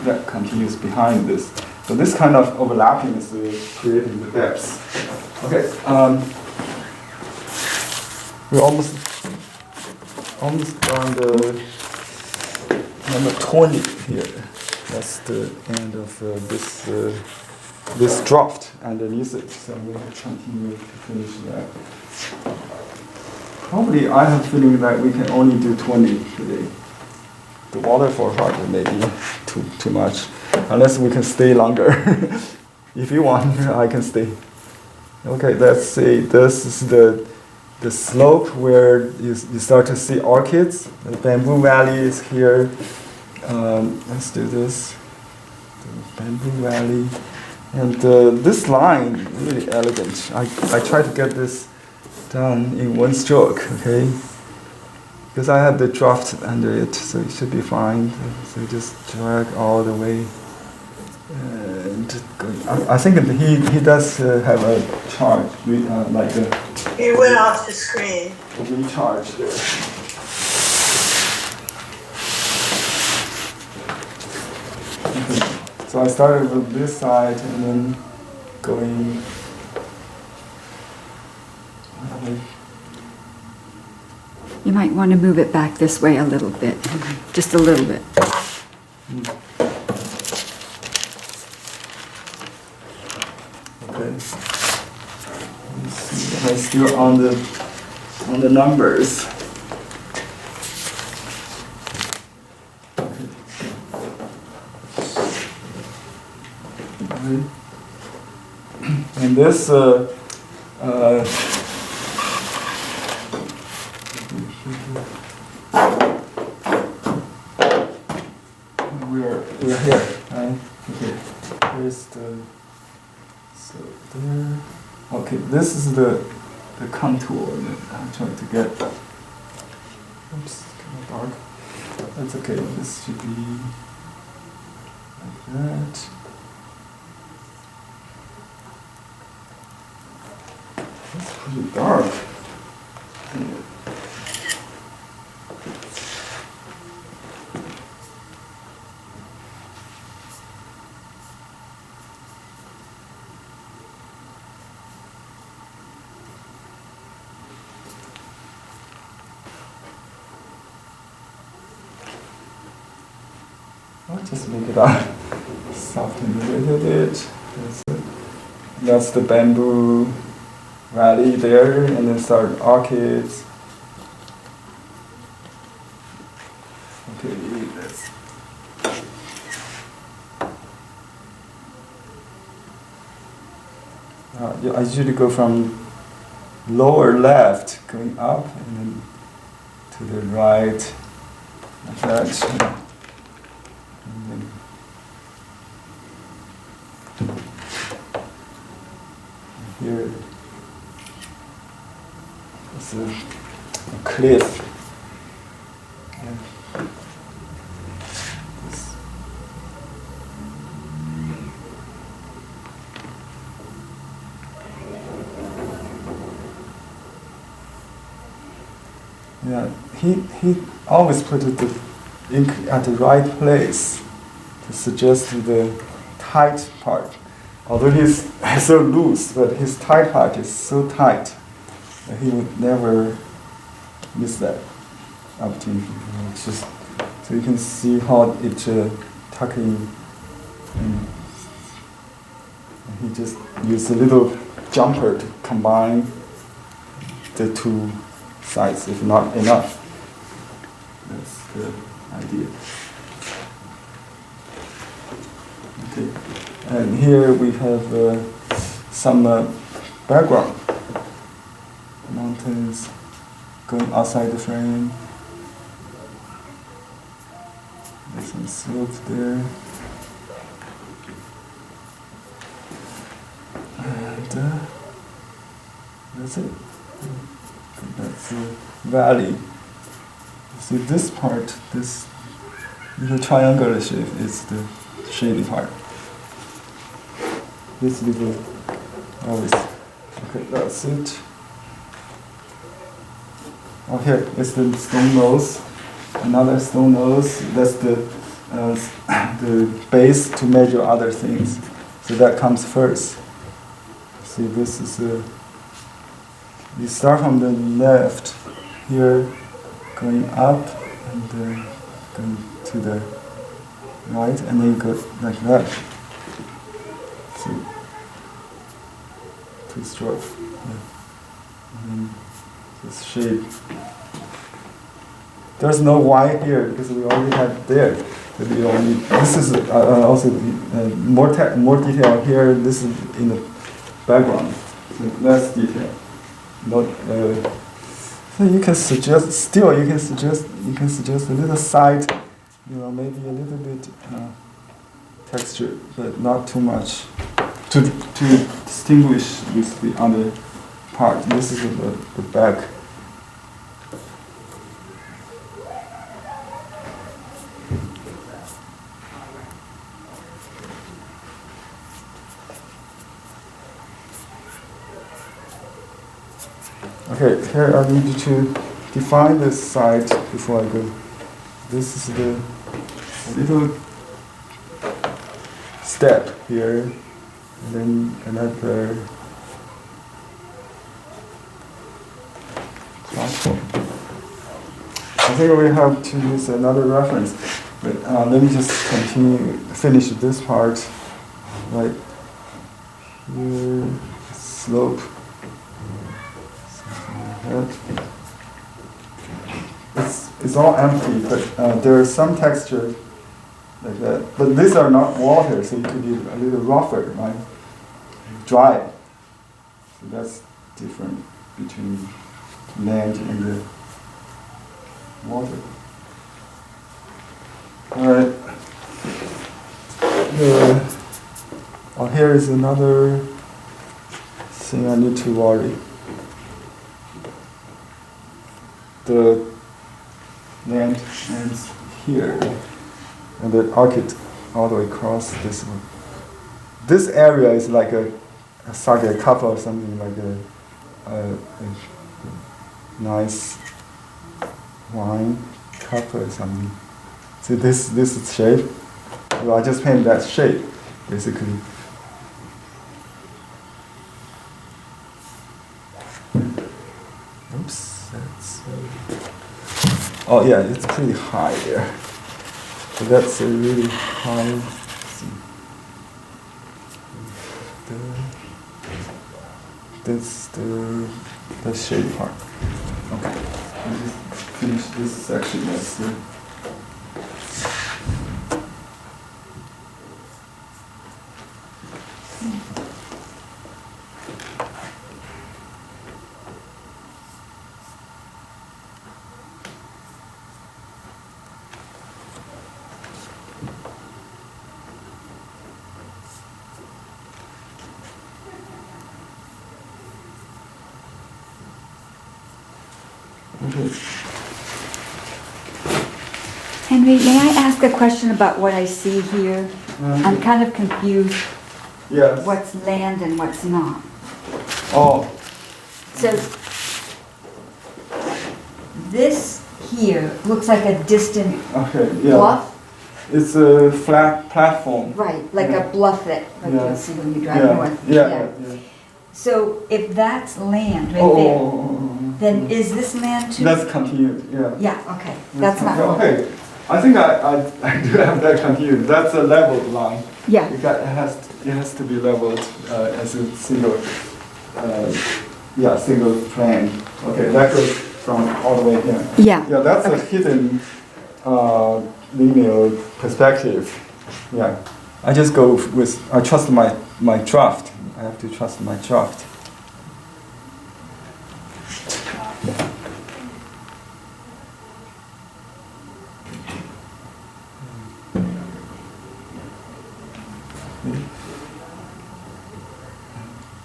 that continues behind this. So this kind of overlapping is creating the depths. Okay, we're almost on the number 20 here. That's the end of this draft underneath it. So we'll continue to finish that. Probably I have a feeling that we can only do 20 today. The waterfall part may be too much, unless we can stay longer. If you want, I can stay. Okay, let's see. This is the slope where you start to see orchids. The bamboo valley is here. let's do this. The bamboo valley. And this line, really elegant. I try to get this done in one stroke, okay? Because I have the draft under it, so it should be fine. So just drag all the way. And I think that he does have a charge, like a He went off the screen. recharge there. Okay. So I started with this side and then going. You might want to move it back this way a little bit, just a little bit. Okay. Let's see. Am I still on the numbers? Okay. And this we're here, right? Okay. Here's the so there. Okay, this is the contour that I'm trying to get. Oops, kind of dark. That's okay. This should be like that. That's pretty dark. I'll just make it up, soften it a little bit. That's it. That's the bamboo valley there, and then start orchids. Okay, that's. Yeah, I usually go from lower left, going up, and then to the right, like that. Here is a cliff. Yeah, he always put the ink at the right place to suggest the tight part. Although he's so loose, but his tight part is so tight that he would never miss that opportunity. It's just so you can see how it tucking, and he just used a little jumper to combine the two sides, if not enough. That's the idea. Okay. And here we have some background. Mountains going outside the frame. There's some slope there. And that's it. That's the valley. You see this part, this little triangular shape is the shady part. This little always. Okay, that's it. Oh, here is the stone nose. Another stone nose. That's the base to measure other things. So that comes first. See, this is you start from the left here, going up and going to the right, and then you go like that. See, two strokes. Yeah. And then this shape. There's no Y here because we already had there. So we only, this is also more detail here. This is in the background, so less detail. Not so you can suggest a little side maybe a little bit texture, but not too much to distinguish with the other part. This is the back. Okay, here I need to define this side before I go. This is the little step here, and then another platform. I think we have to use another reference, but let me just finish this part right here, slope. It's all empty, but there is some texture like that. But these are not water, so it could be a little rougher, right? Dry. So that's different between land and the water. All right. Here is another thing I need to worry. The land ends here, and the arcade all the way across this one. This area is like a sake cup or something, like a nice wine cup or something. See this is shape. Well, I just painted that shape, basically. Oops. Oh yeah, it's pretty high there. So that's a really high. That's the shade part. Okay, I'll just finish this section. That's Henry, may I ask a question about what I see here? I'm kind of confused. yes. What's land and what's not. Oh, So this here looks like a distant okay, yeah. bluff. It's a flat platform. Right, like a bluff that like Yeah. you'll see when you drive Yeah. north. Yeah. So if that's land right Oh, there, then is this land too? that's continued. Yeah. Yeah, okay, that's not. Okay. I think I do have that continued. That's a leveled line. Yeah, It has to be leveled as a single single plane. Okay, that goes from all the way here. yeah. Yeah, that's a Okay. hidden linear perspective. Yeah, I just go with, I trust my draft. I have to trust my draft.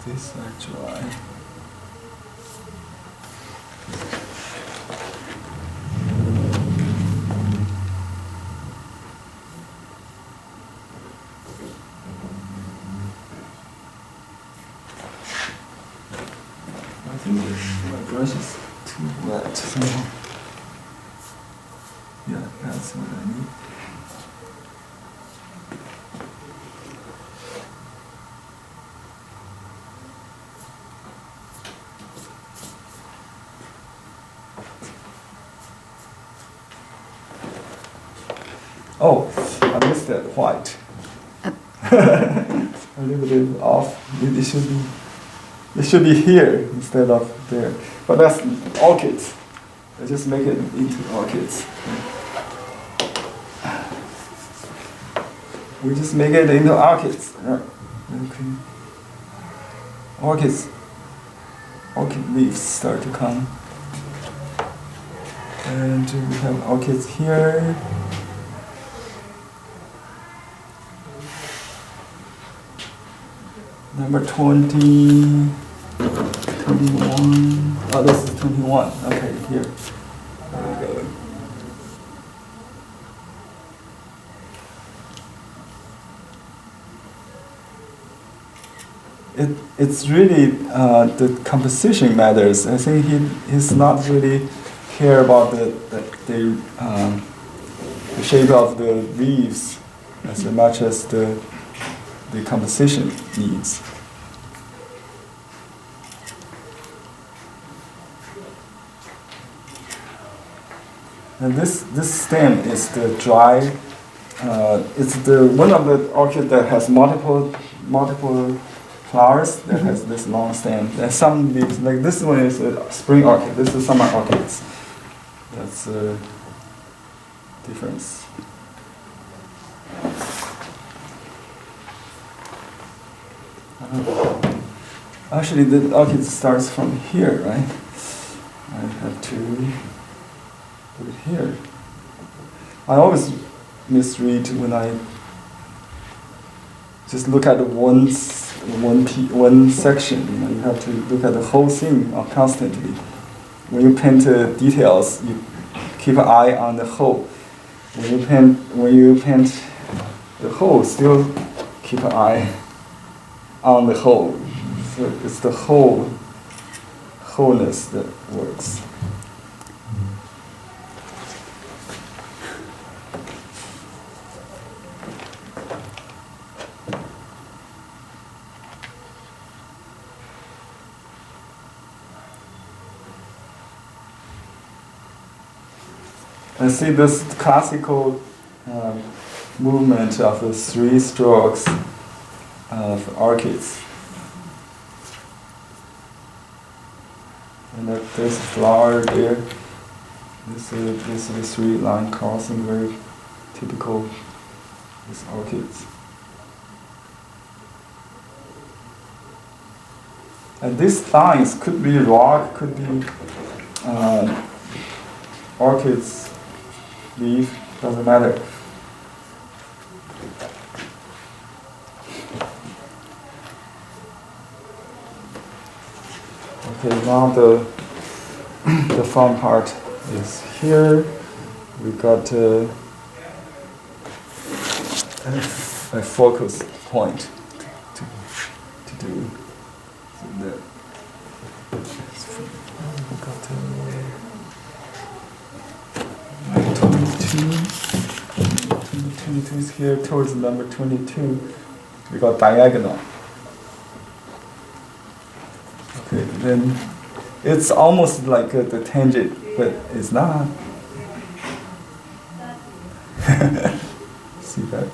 This I try. I think my brush is too wet. So yeah, that's what I need. Oh, I missed that white. A little bit off. It should be here instead of there. But that's orchids. I just make it into orchids. We just make it into orchids. Right. Okay. Orchid leaves start to come. And we have orchids here. number 20, 21. Oh, this is 21. Okay, here. There we go. It's really the composition matters. I think he's not really care about the shape of the leaves as much as the composition needs. And this stem is the dry. It's the one of the orchid that has multiple flowers that has this long stem. There's some leaves, like this one is a spring orchid. This is summer orchids. That's a difference. Actually, the orchid starts from here, right? I have to put it here. I always misread when I just look at one section. You know, you have to look at the whole thing constantly. When you paint details, you keep an eye on the whole. When you paint the whole, still keep an eye on the whole. So it's the wholeness that works. I see this classical movement of the 3 strokes of orchids. And there's a flower there. This is the 3-line crossing, very typical with orchids. And these lines could be rock, could be orchids, leaf, doesn't matter. Okay, now the fun part is here. We got a focus point to do. So that we got 22 is here towards number 22. We got diagonal. Okay, then it's almost like the tangent, but it's not. See that?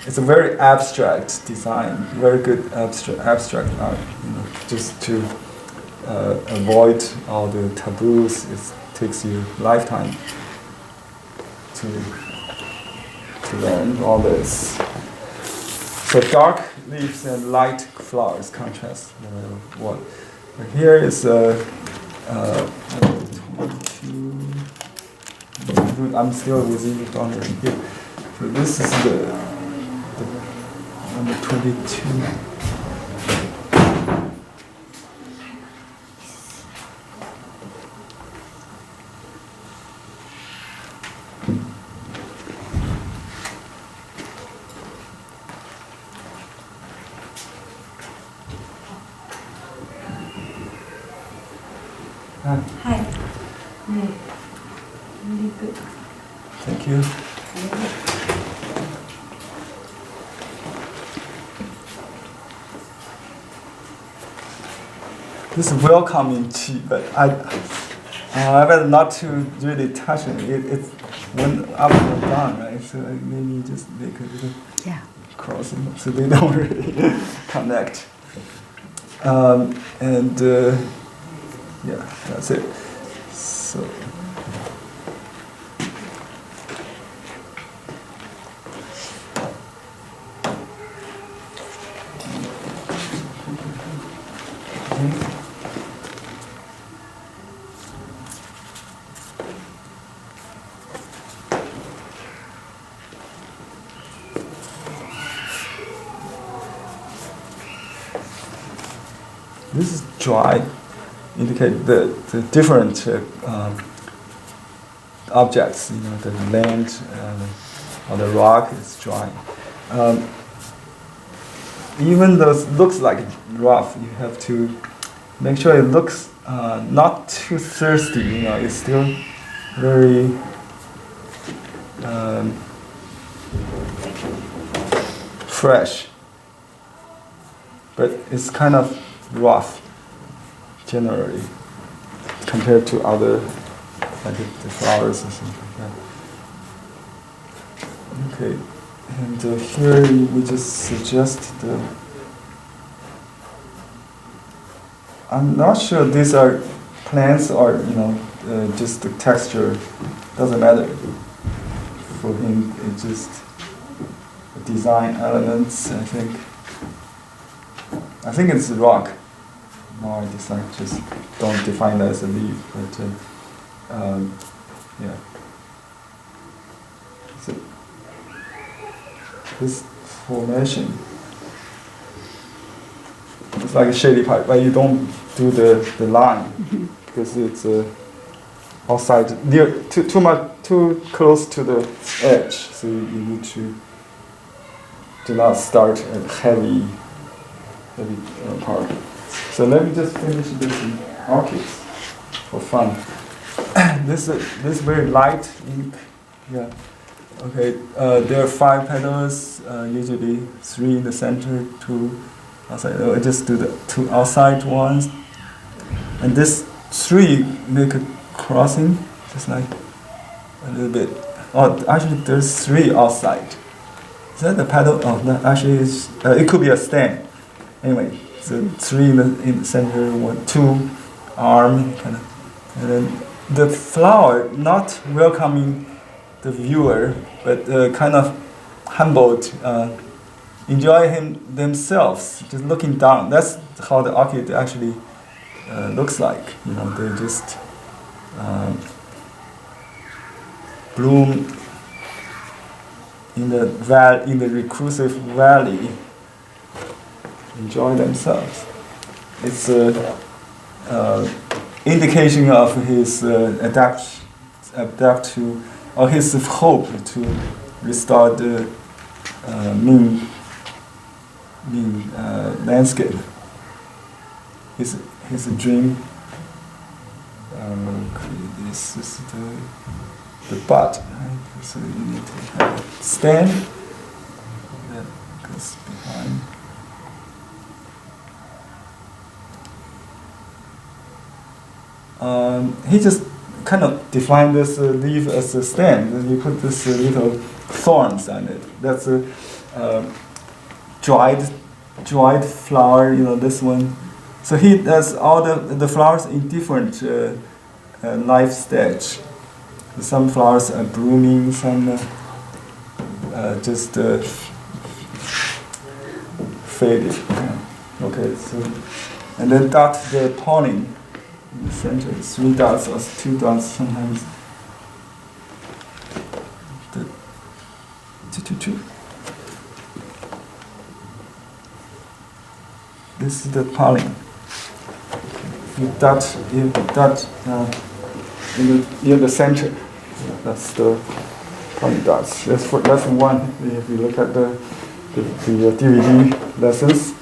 It's a very abstract design, very good abstract art. You know, just to avoid all the taboos. It takes you a lifetime to learn all this. So dark leaves and light flowers contrast what. But here is 22. I'm still within the boundary here. So this is the number 22. Hi. Really good. Thank you. This is welcoming tea, but I better not to really touch it. It's went up and down, right? So maybe just make a little crossing so they don't really connect. Yeah, that's it. So. This is dry, indicate the different objects. The land or the rock is dry. Even though it looks like rough, you have to make sure it looks not too thirsty. It's still very fresh, but it's kind of rough generally compared to other, like the flowers or something like that. Okay, and here we just suggest I'm not sure these are plants or just the texture. Doesn't matter. For him, it's just design elements. I think it's a rock. No, I just don't define that as a leaf, but yeah. So this formation, it's like a shady pipe, but you don't do the line because it's outside near too close to the edge. So you need to do not start a heavy part. So let me just finish this in orchids for fun. This is very light ink. Yeah. Okay. There are 5 petals. Usually 3 in the center, 2 outside. I just do the 2 outside ones, and this 3 make a crossing, just like a little bit. Oh, actually, there's 3 outside. Is that the petal? Oh, that actually is. It could be a stem. Anyway, so 3 in the center, 1, 2 arm, kind of, and then the flower not welcoming the viewer, but kind of humbled, enjoy themselves, just looking down. That's how the orchid actually looks like. They just bloom in the reclusive valley, enjoy themselves. It's a indication of his adapt to, or his hope to restore the Ming landscape. His dream. This is the bud, right? So you need to have a stand that goes behind. He just kind of defined this leaf as a stem. And you put this little thorns on it. That's a dried flower. This one. So he does all the flowers in different life stage. Some flowers are blooming, some just faded. Okay, so and then dot the pollen in the center. 3 dots or 2 dots sometimes. The 2. This is the pollen. You dot in the center. That's the pollen dots. That's one. If you look at the DVD lessons,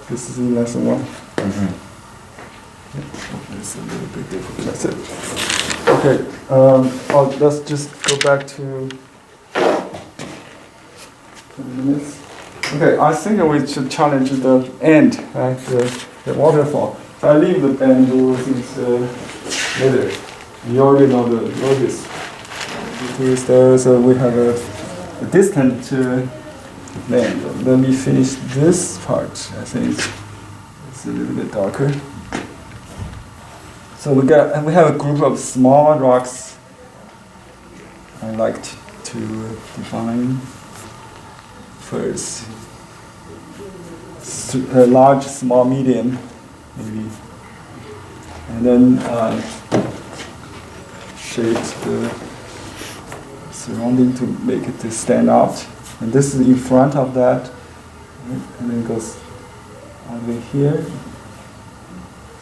this is in lesson 1. Mm-hmm. It's a little bit different. That's it. Okay. Let's just go back to 20 minutes. Okay, I think we should challenge the end, right? The waterfall. So I leave the end since later. You already know the lotus. So we have a distant land. Let me finish this part. I think it's a little bit darker. So we have a group of small rocks. I like to define first. Large, small, medium, maybe, and then shape the surrounding to make it to stand out. And this is in front of that, and then it goes all the way here.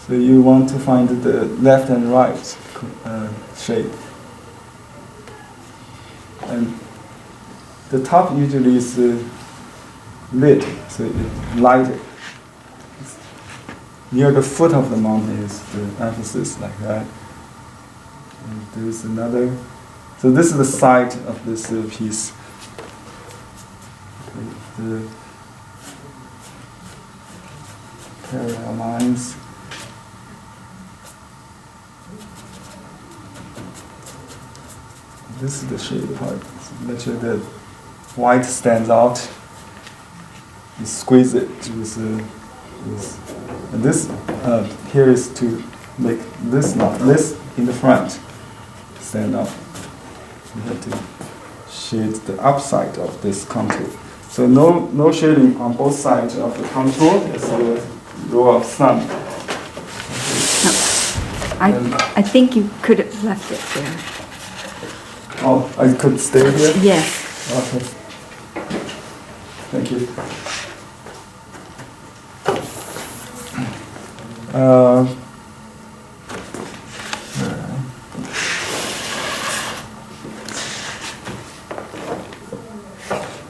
So you want to find the left and right shape. And the top usually is lit, so it's lighted. Near the foot of the mountain is the emphasis like that. And there's another. So this is the site of this piece. Okay, the parallel lines. This is the shaded part. So make sure that white stands out. You squeeze it with this. And this here is to make this in the front stand up. You have to shade the upside of this contour. So no shading on both sides of the contour. It's a row of sun. I think you could have left it there. Oh, I could stay here? Yes. Okay. Thank you.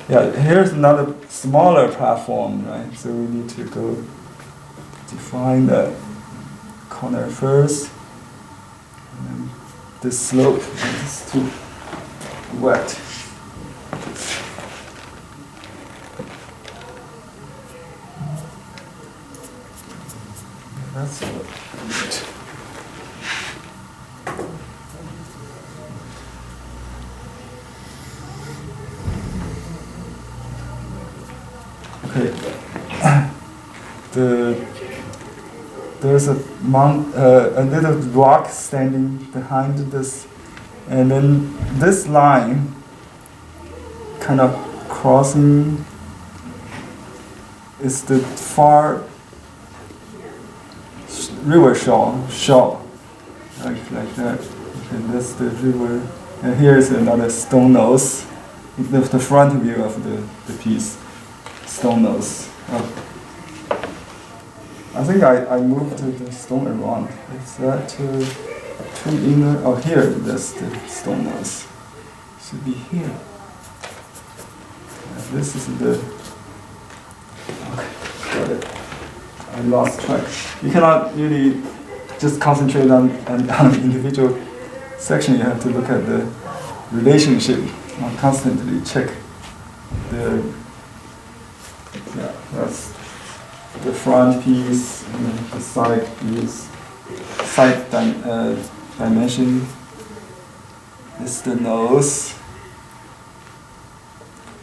Yeah, here's another smaller platform, right? So we need to go define the corner first. And then this slope is too wet. That's what. Okay. There's a little rock standing behind this, and then this line kind of crossing is the far river shore, like that. Okay, that's the river, and here is another stone nose. The front view of the piece, stone nose. I think I moved the stone around. Is that too inner? Oh, here, that's the stone nose. Should be here. This is the. Okay, got it. I lost track. You cannot really just concentrate on individual section. You have to look at the relationship. Constantly check the. Yeah, that's the front piece, and then the side piece, dimension. This is the nose.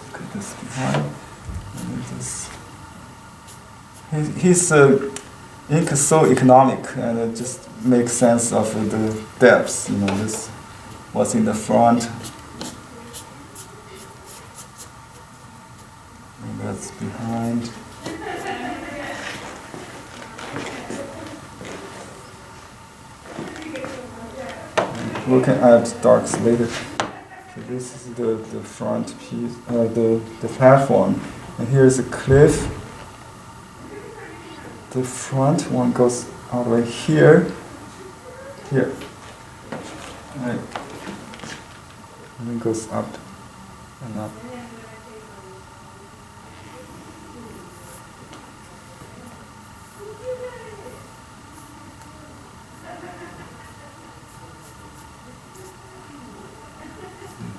Look at this behind. And then this. His ink is so economic, and it just makes sense of the depths. You know, this what's in the front. And that's behind. We can add darks later. So this is the front piece, the platform, and here is a cliff. The front one goes all the way here, right, and then goes up and up.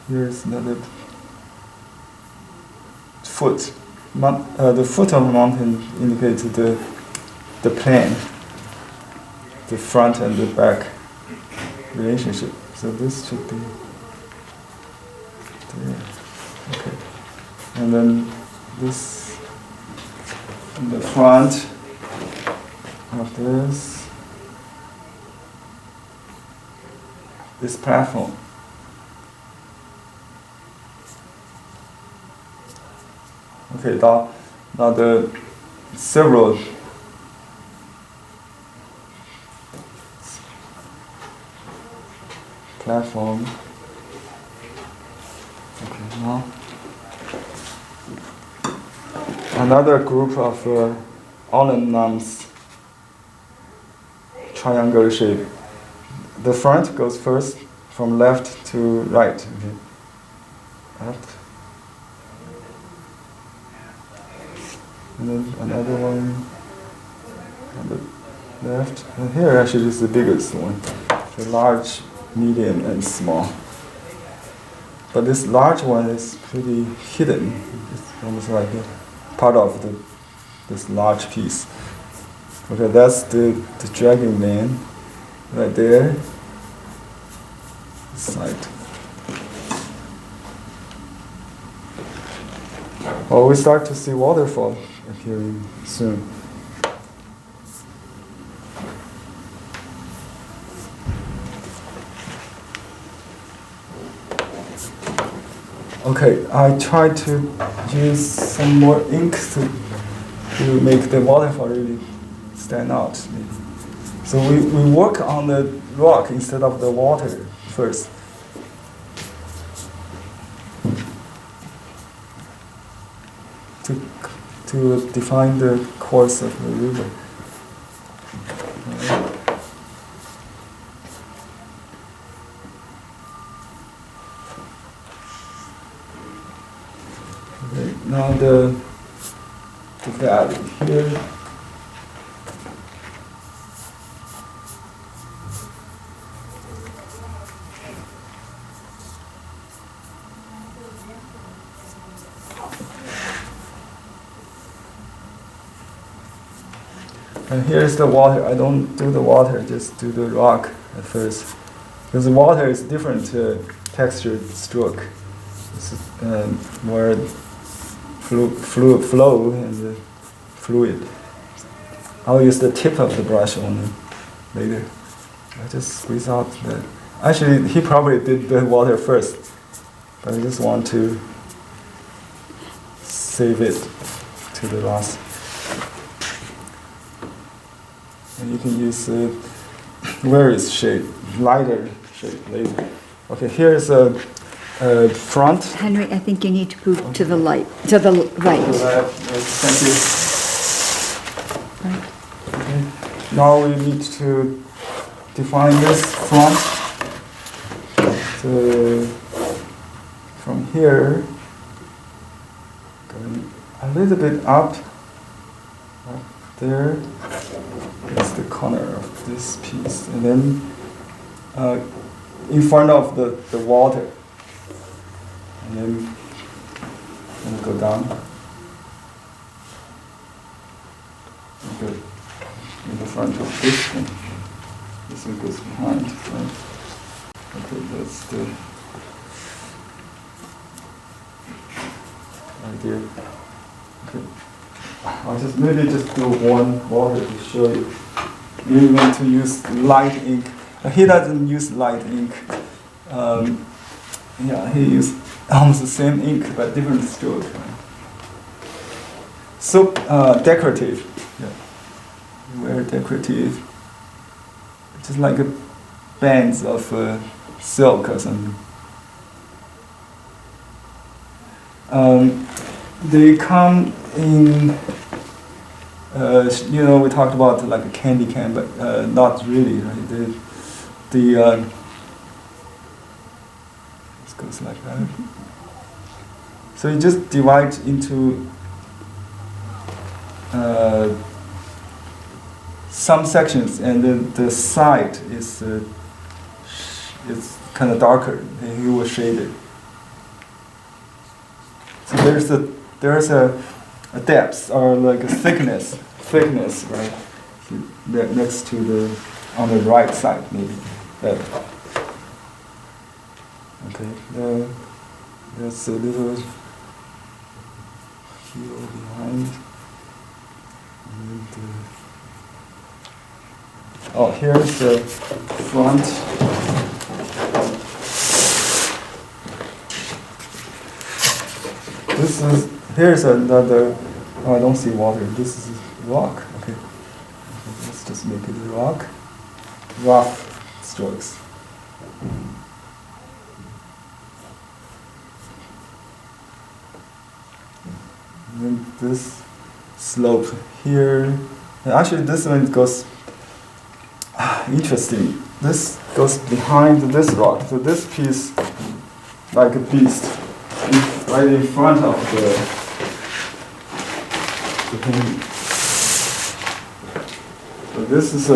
Here's another foot. The foot of the mountain indicates the plane, the front and the back relationship. So this should be there. Okay. And then this in the front of this platform. Okay, now the several platform. Okay, now another group of ornaments. triangular shape. The front goes first from left to right. Okay. Left. And then another one on the left. And here actually is the biggest one. The large, medium, and small. But this large one is pretty hidden. It's almost like a part of this large piece. Okay, that's the dragon man right there. Side. Well, we start to see waterfall appearing soon. Okay, I tried to use some more ink to make the waterfall really stand out. So we work on the rock instead of the water first. To define the course of the river. Okay, now the valley here. And here's the water. I don't do the water, just do the rock at first. Because the water is different textured stroke. It's more flow and fluid. I'll use the tip of the brush only later. I just squeeze out the... Actually, he probably did the water first. But I just want to save it to the last. And you can use various shape, lighter shape later. Okay, here's a front. Henry, I think you need to move to the light, to the right. Thank you. Right. Okay. Now we need to define this front. So from here, going a little bit up there. That's the corner of this piece, and then in front of the water, and then go down. And go in the front of this one. This one goes behind, right? Okay, that's the idea. Okay. I'll just do one water to show you. You want to use light ink. He doesn't use light ink. He uses almost the same ink but different stroke. So decorative. Yeah. Very decorative. Just like bands of silk or something. They come in, we talked about like a candy can, but not really, right? This goes like that. So you just divide into some sections, and then the side is kind of darker, and you will shade it. So there's a depth or like a thickness, right? Next to on the right side maybe. Okay, there's a little heel behind. And here's the front. Here's another. Oh, I don't see water. This is rock. Okay, let's just make it rock. Rough strokes. And then this slope here. And actually, this one goes interesting. This goes behind this rock. So this piece, like a beast, is right in front of the painting. So this is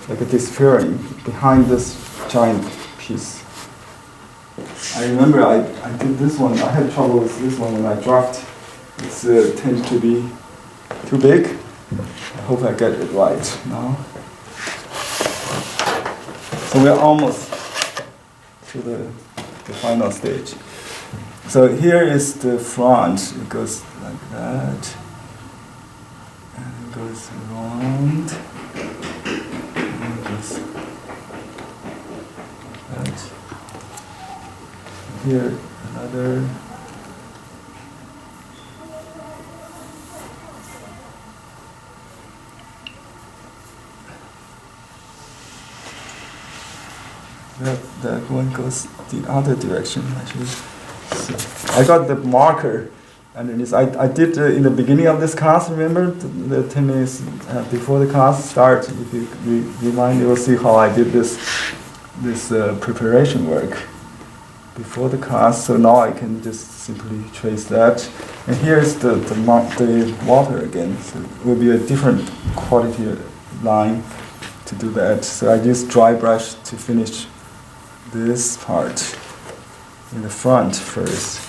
like a disappearing behind this giant piece. I remember I did this one. I had trouble with this one when I dropped. It tends to be too big. I hope I get it right now. So we're almost to the final stage. So here is the front. It goes like that. And it goes around. And it goes like that. Here another. That one goes the other direction actually. So I got the marker underneath. I did in the beginning of this class, remember? The 10 minutes before the class starts, if you remind, you will see how I did this preparation work before the class. So now I can just simply trace that. And here's the water again. So it will be a different quality line to do that. So I use dry brush to finish this part in the front first.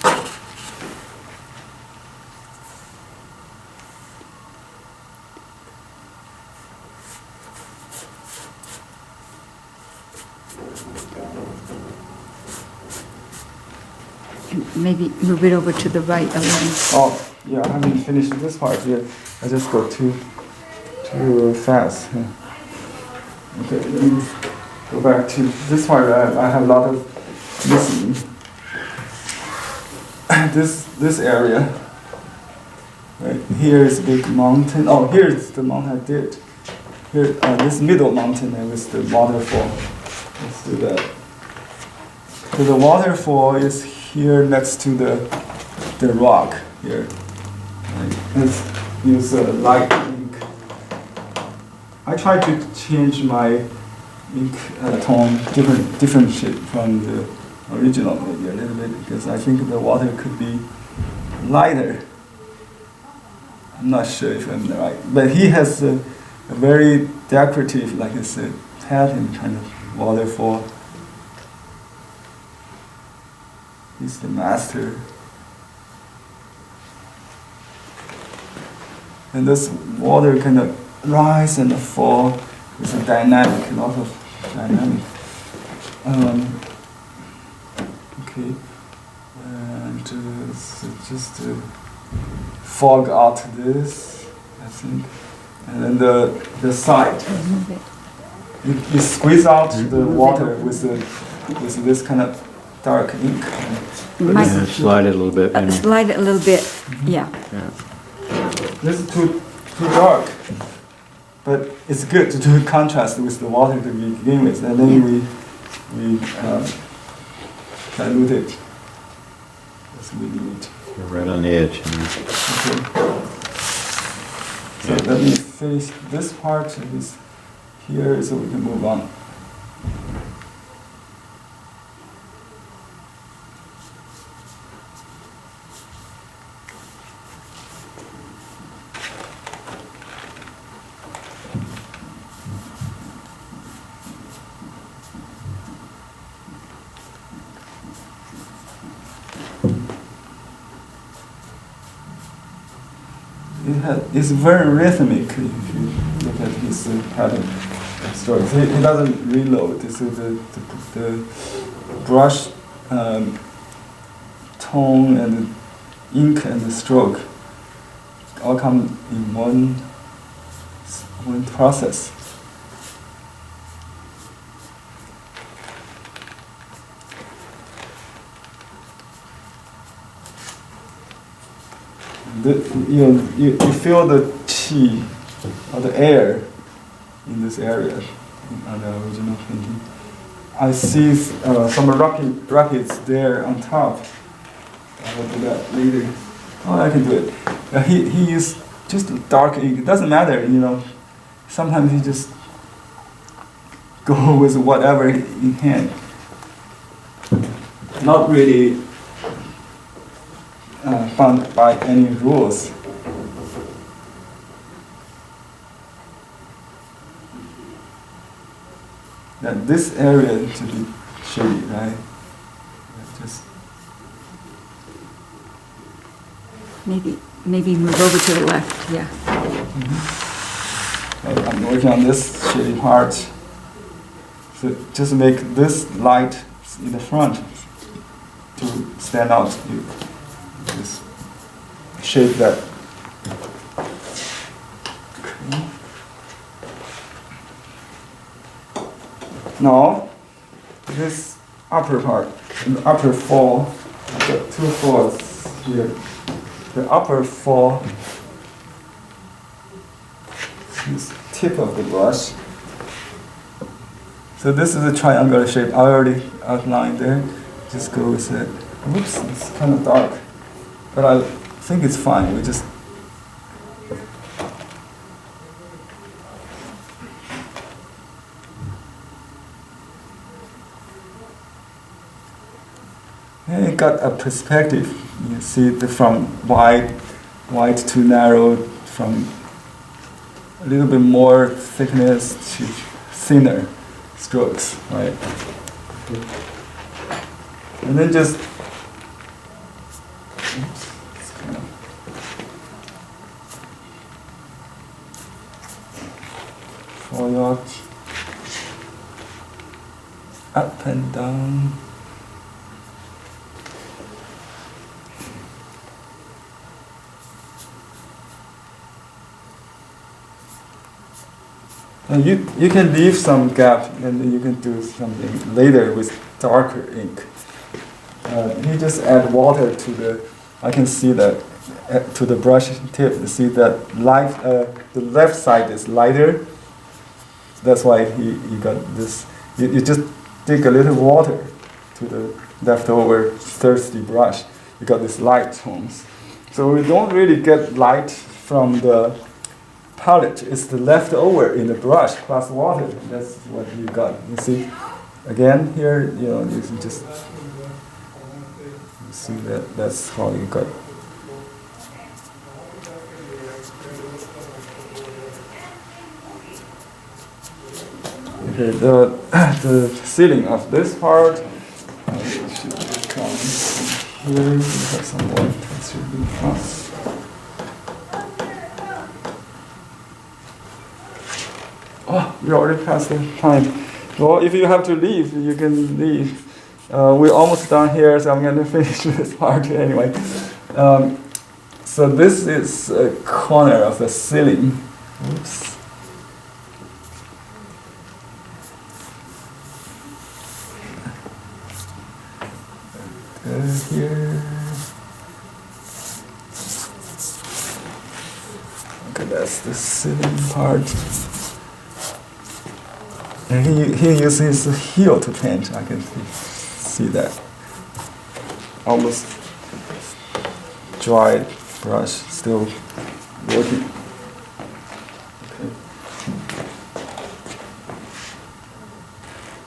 Maybe move it over to the right a little. Oh, yeah, I haven't finished this part yet. I just go too fast. Okay, let me go back to this part. I have a lot of missing. This area. Right here is a big mountain. Oh, here's the mountain I did. Here, this middle mountain is the waterfall. Let's do that. So the waterfall is here next to the rock here. Right. Let's use light ink. I try to change my ink tone different shade from the original maybe a little bit because I think the water could be lighter. I'm not sure if I'm right, but he has a very decorative, like I said, pattern kind of waterfall. He's the master. And this water kind of rise and fall. It's a dynamic, a lot of dynamic. Okay, and so just fog out this, I think, and then the side. You squeeze out the water with this kind of dark ink. Yeah, slide it a little bit. Slide it a little bit, yeah. This is too dark, but it's good to do contrast with the water to begin with, and then we dilute it as we need. You're right on the edge. Okay. So let me finish this part is here so we can move on. It's very rhythmic if you look at his pattern strokes. He doesn't reload. This is the brush tone and the ink and the stroke all come in one process. You feel the qi or the air in this area on the original painting. I see some rockets there on top. I will do that later. Oh, I can do it. He used just dark ink. It doesn't matter, Sometimes he just go with whatever in hand. Not really bound by any rules. That this area should be shady, right? Just maybe move over to the left, yeah. I'm working on this shady part. So just make this light in the front to stand out. You just shape that. Okay. Now, this upper part, the upper fall, I've got two falls here. The upper fall, this tip of the brush. So this is a triangular shape. I already outlined there. Just go with it. Oops, it's kind of dark, but I think it's fine. We just and it got a perspective. You see from wide to narrow, from a little bit more thickness to thinner strokes, right? And then just it's kind of foliage up and down. You can leave some gap and then you can do something later with darker ink. You just add water to the, I can see that, to the brush tip. You see that light, the left side is lighter. That's why you got this. You just dig a little water to the leftover thirsty brush. You got these light tones. So we don't really get light from the palette. It's the leftover in the brush plus water. That's what you got. You see, again here, you can just see that. That's how you got. Okay, the ceiling of this part should come here. We have some more. That should be fast. Oh, we already passed the time. Well, if you have to leave, you can leave. We're almost done here, so I'm going to finish this part anyway. So this is a corner of the ceiling. Oops. Here. Okay, that's the ceiling part. And he uses his heel to paint. I can see that. Almost dry brush, still working. Okay.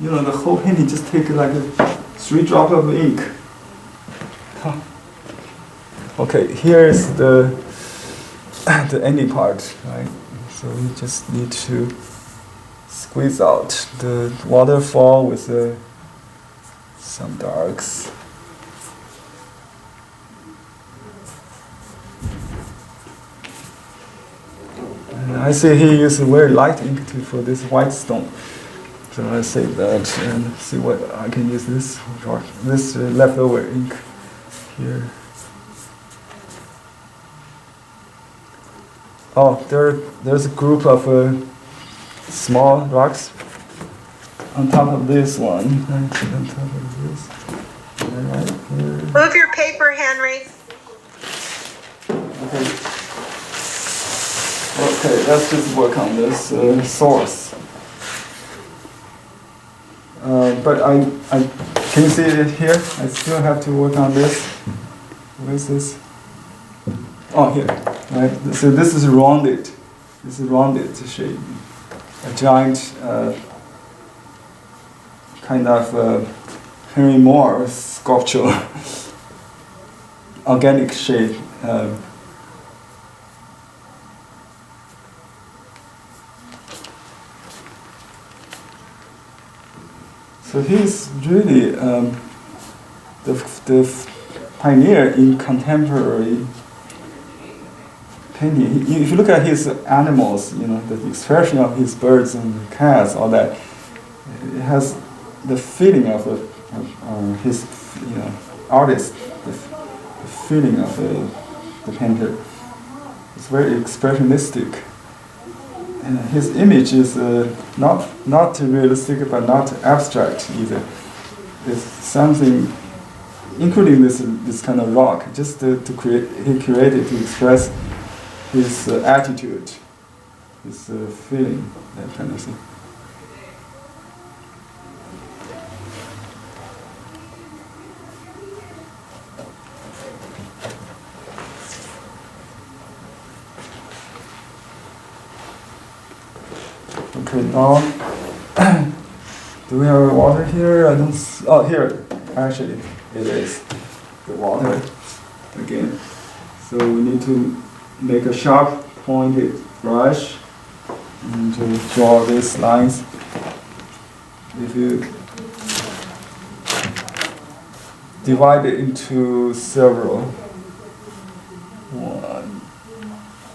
The whole painting just take like 3 drops of ink. Huh. Okay, here is the ending part, right? So we just need to squeeze out the waterfall with some darks. And I see he uses very light ink for this white stone. So I save that and see what I can use this leftover ink here. Oh, there's a group of small rocks on top of this one. On top of this. Right here. Move your paper, Henry. Okay, let's just work on this source. But I can you see it here? I still have to work on this. Where is this? Oh, here. Right. So this is rounded. This is rounded shape. A giant kind of Henry Moore sculpture, organic shape. So he's really the pioneer in contemporary painting. If you look at his animals, the expression of his birds and cats, all that, it has the feeling of his artist, the feeling of the painter. It's very expressionistic. And his image is not realistic, but not abstract either. It's something, including this kind of rock, just to create. He created to express his attitude, his feeling, that kind of thing. Okay, now, do we have water here? I don't. Oh, here. Actually, it is the water again. So we need to make a sharp pointed brush and to draw these lines. If you divide it into several,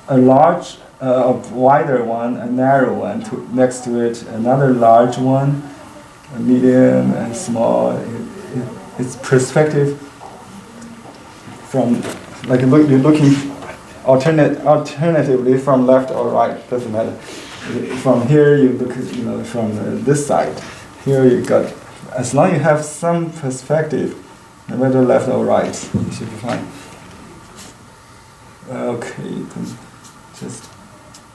a large, a wider one, a narrow one, next to it another large one, a medium and small. It's perspective from, like you're looking alternatively from left or right, doesn't matter. From here you look, from this side. Here you got, as long as you have some perspective, no matter left or right, you should be fine. Okay, you can just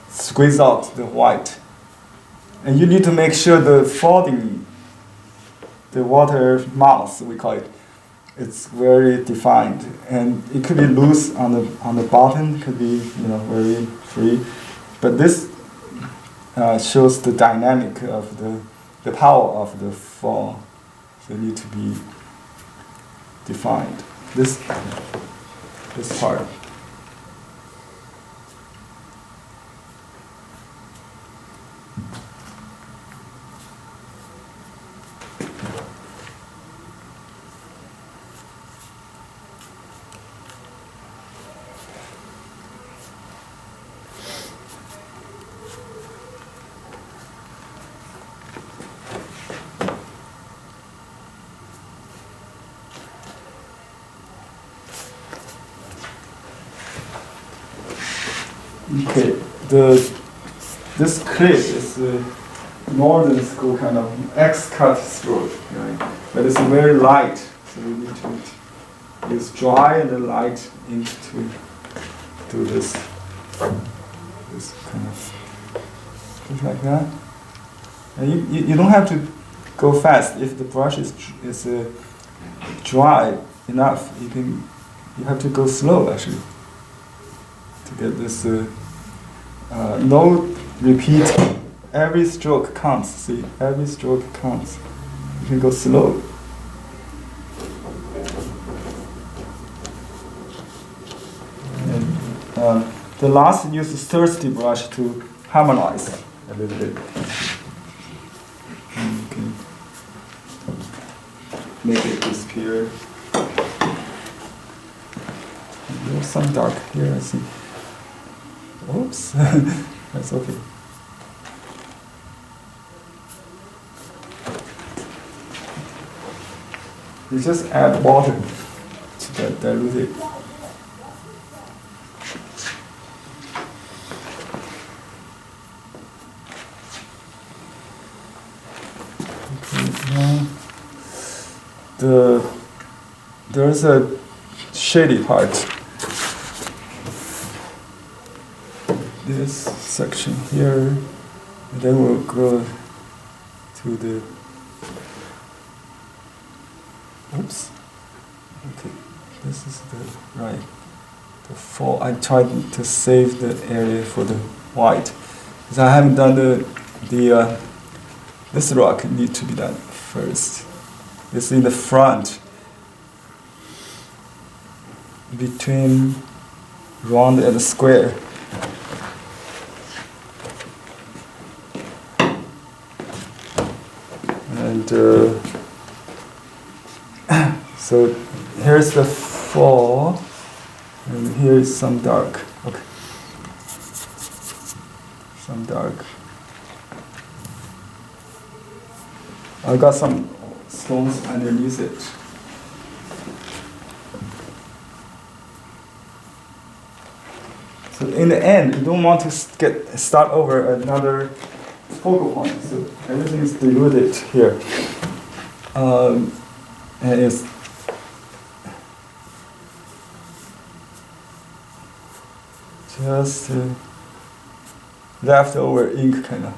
squeeze out the white. And you need to make sure the folding, the water mouth, we call it, it's very defined. And it could be loose on the bottom, could be very free. But this shows the dynamic of the power of the fall. So it need to be defined. This part. Okay, this clip is a northern school kind of X-cut stroke, right? But it's very light, so we need to use dry and light ink to do this kind of just like that. And you don't have to go fast. If the brush is dry enough, you have to go slow actually to get this. No repeat. Every stroke counts. See, every stroke counts. You can go slow. And the last use the thirsty brush to harmonize a little bit. Okay. Make it disappear. There's some dark here, I see. Oops, that's okay. You just add water to dilute it. Okay, now there's a shady part. This section here, and then we'll go to the. Oops. Okay, this is the fall. I tried to save the area for the white, because I haven't done this rock need to be done first. It's in the front, between round and square. And so here's the fall, and here is some dark. Okay. Some dark. I got some stones underneath it. So in the end, you don't want to start over another focal point. So everything is diluted here. And it's just leftover ink kind of.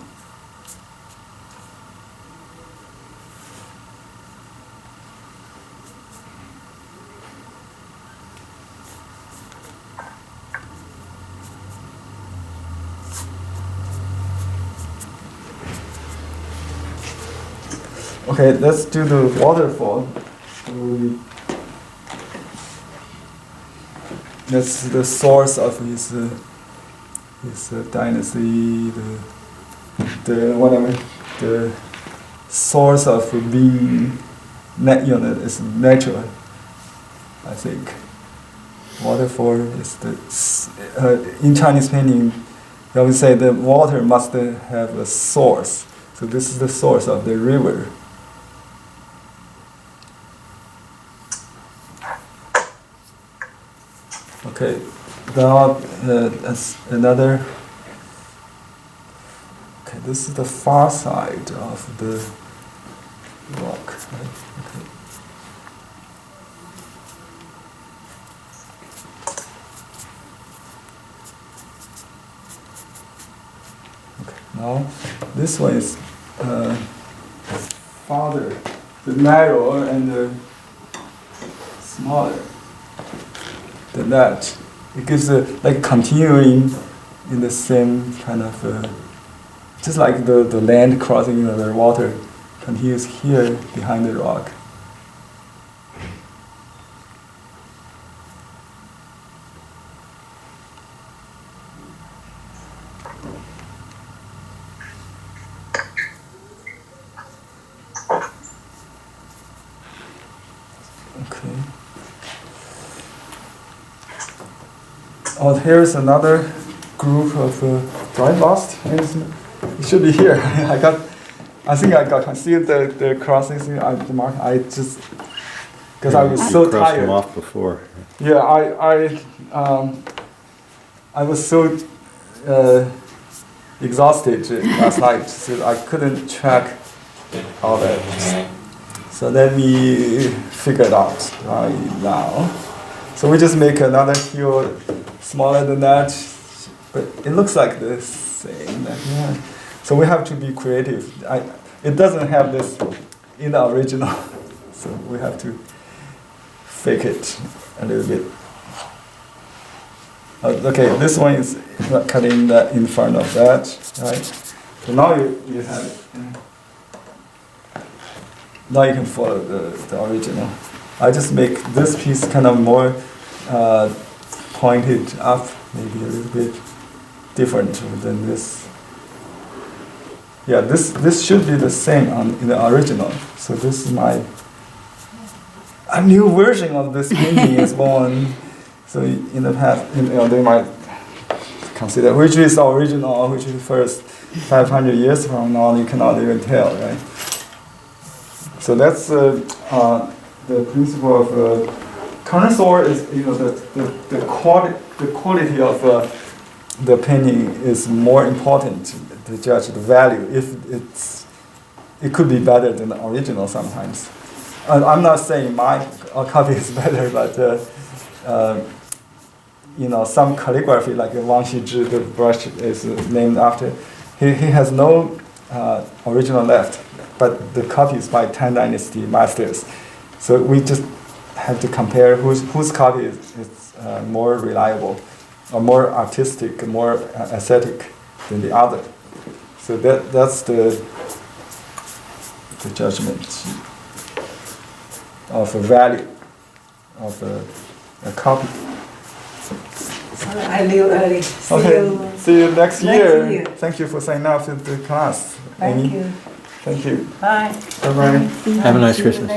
Okay, let's do the waterfall. That's the source of his dynasty, the source of being is natural. I think waterfall is in Chinese painting. I would say the water must have a source. So this is the source of the river. Okay, now another. Okay, this is the far side of the rock. Right? Okay. Now this one is farther, the narrower and the smaller than that. It gives like continuing in the same kind of, just like the land crossing the water continues here behind the rock. Okay. Oh, here's another group of dry bust. It should be here. I think I got concealed the crossings. The mark. I just because I was so crossed tired. them off before. Yeah, I was so exhausted last night, so I couldn't track all that. So let me figure it out right now. So we just make another hill smaller than that, but it looks like the same. Yeah. So we have to be creative. It doesn't have this in the original, so we have to fake it a little bit. Okay, this one is cutting that in front of that, right? So now you have it. Now you can follow the original. I just make this piece kind of more pointed up, maybe a little bit different than this. Yeah, this should be the same in the original. So this is a new version of this painting is born. So in the past, they might consider which is the original, which is first 500 years from now. You cannot even tell, right? So that's the principle of connoisseur is the quality of the painting is more important to judge the value. If it could be better than the original sometimes. I'm not saying my copy is better, but some calligraphy like Wang Xizhi, the brush is named after. He has no original left, but the copies by Tang Dynasty masters. So we just have to compare whose copy is more reliable, or more artistic, more aesthetic than the other. So that's the the judgment of a value of a copy. I leave early. See Okay, you. see you next Next year. year. Thank you for signing up to the class. Thank Amy. you. Thank you. Bye. Bye-bye. Have a nice Christmas.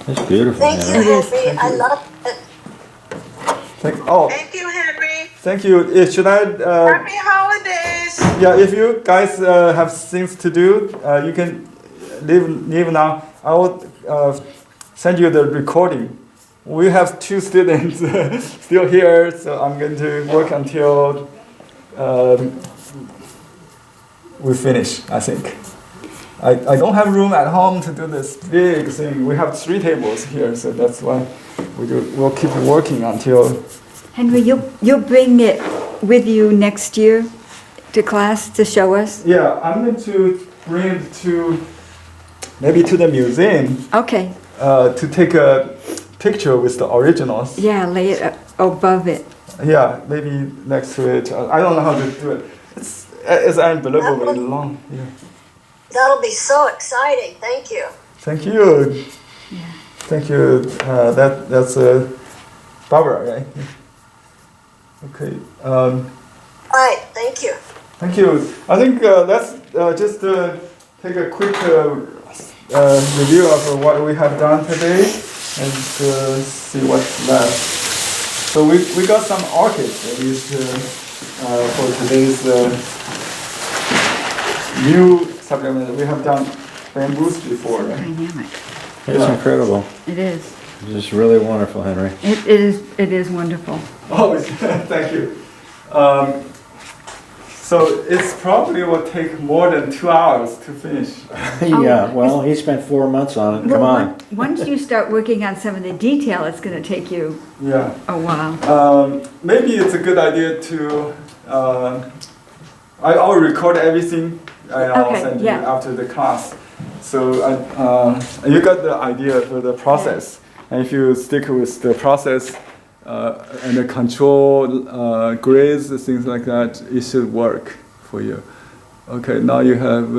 That's beautiful, Thank you, Henry. Henry. I love it. Thank you, Henry. thank you. Should I? Happy holidays. Yeah, if you guys have things to do, you can leave now. I will send you the recording. We have 2 students still here, so I'm going to work until we finish, I think. I don't have room at home to do this big thing. We have 3 tables here, so that's why we'll keep working until... Henry, you'll bring it with you next year to class to show us? Yeah, I'm going to bring it to maybe to the museum Okay, to take a picture with the originals. yeah, lay it above it. Yeah, maybe next to it. I don't know how to do it. It's unbelievably long. Yeah. That'll be so exciting. Thank you. Thank you. Yeah. Thank you. That's Barbara, right? Okay. Right. Thank you. Thank you. I think let's just take a quick review of what we have done today and see what's left. So we got some orchids at least for today's new supplement. We have done bamboos before, right? Dynamic. It's incredible. It is. It's really wonderful, Henry. It is wonderful. Oh, thank you. So it's probably will take more than 2 hours to finish. Yeah, well, he spent 4 months on it. Come Well, on. Once you start working on some of the detail, it's going to take you Yeah. a while. Maybe it's a good idea to. I'll record everything and I'll Okay, send you yeah. after the class. So you got the idea for the process, and if you stick with the process and the control grids, things like that, it should work for you. Okay, now you have.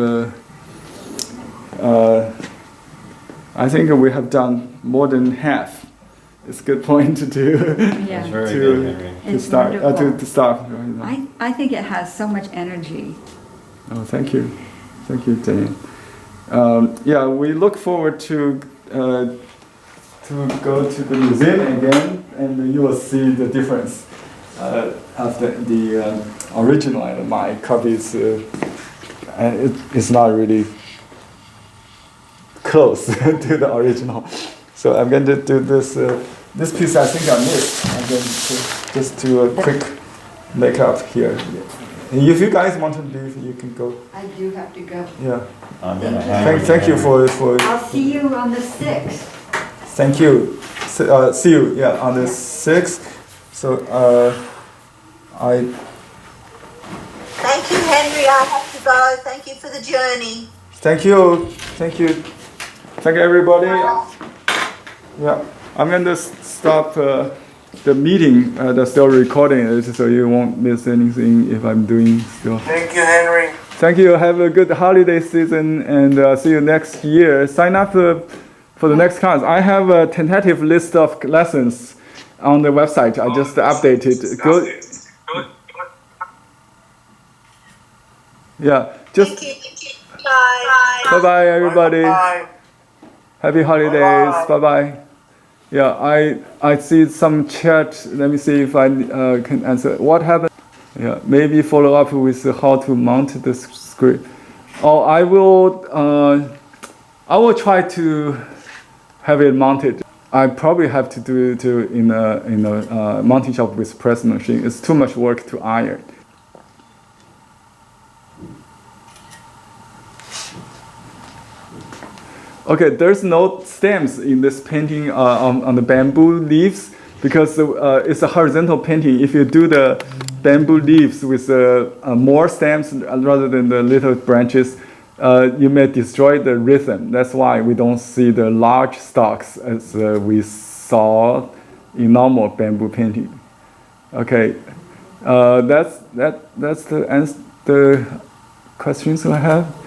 I think we have done more than half. It's a good point to do. That's Yeah. very to- good, Henry. to It's start wonderful. to start right now. I think it has so much energy. Oh, thank you, Jane. Yeah, we look forward to go to the museum again, and you will see the difference after the original and my copies. And it's not really close to the original. So I'm going to do this. This piece I think I missed. I'm going to just do a quick makeup here. If you guys want to leave, you can go. I do have to go. Yeah. I'm gonna hang Thank you for. I'll see you on the 6th. Thank you. See you. Yeah, on the 6th. So I. Thank you, Henry. I have to go. Thank you for the journey. Thank you. Thank you, everybody. Yeah, I'm going to stop the meeting. They're still recording it, so you won't miss anything if I'm doing still. Thank you, Henry. Thank you. Have a good holiday season, and see you next year. Sign up for the next class. I have a tentative list of lessons on the website. I just updated. Go. Yeah. Just. Thank you. Bye. Bye bye, everybody. Bye. Happy holidays. Bye bye. Yeah, I see some chat. Let me see if I can answer. What happened? Yeah, maybe follow up with how to mount the script. Oh, I will try to have it mounted. I probably have to do it in a mounting shop with press machine. It's too much work to iron. Okay, there's no stems in this painting on the bamboo leaves because it's a horizontal painting. If you do the bamboo leaves with more stems rather than the little branches, you may destroy the rhythm. That's why we don't see the large stalks as we saw in normal bamboo painting. Okay, That's the questions I have.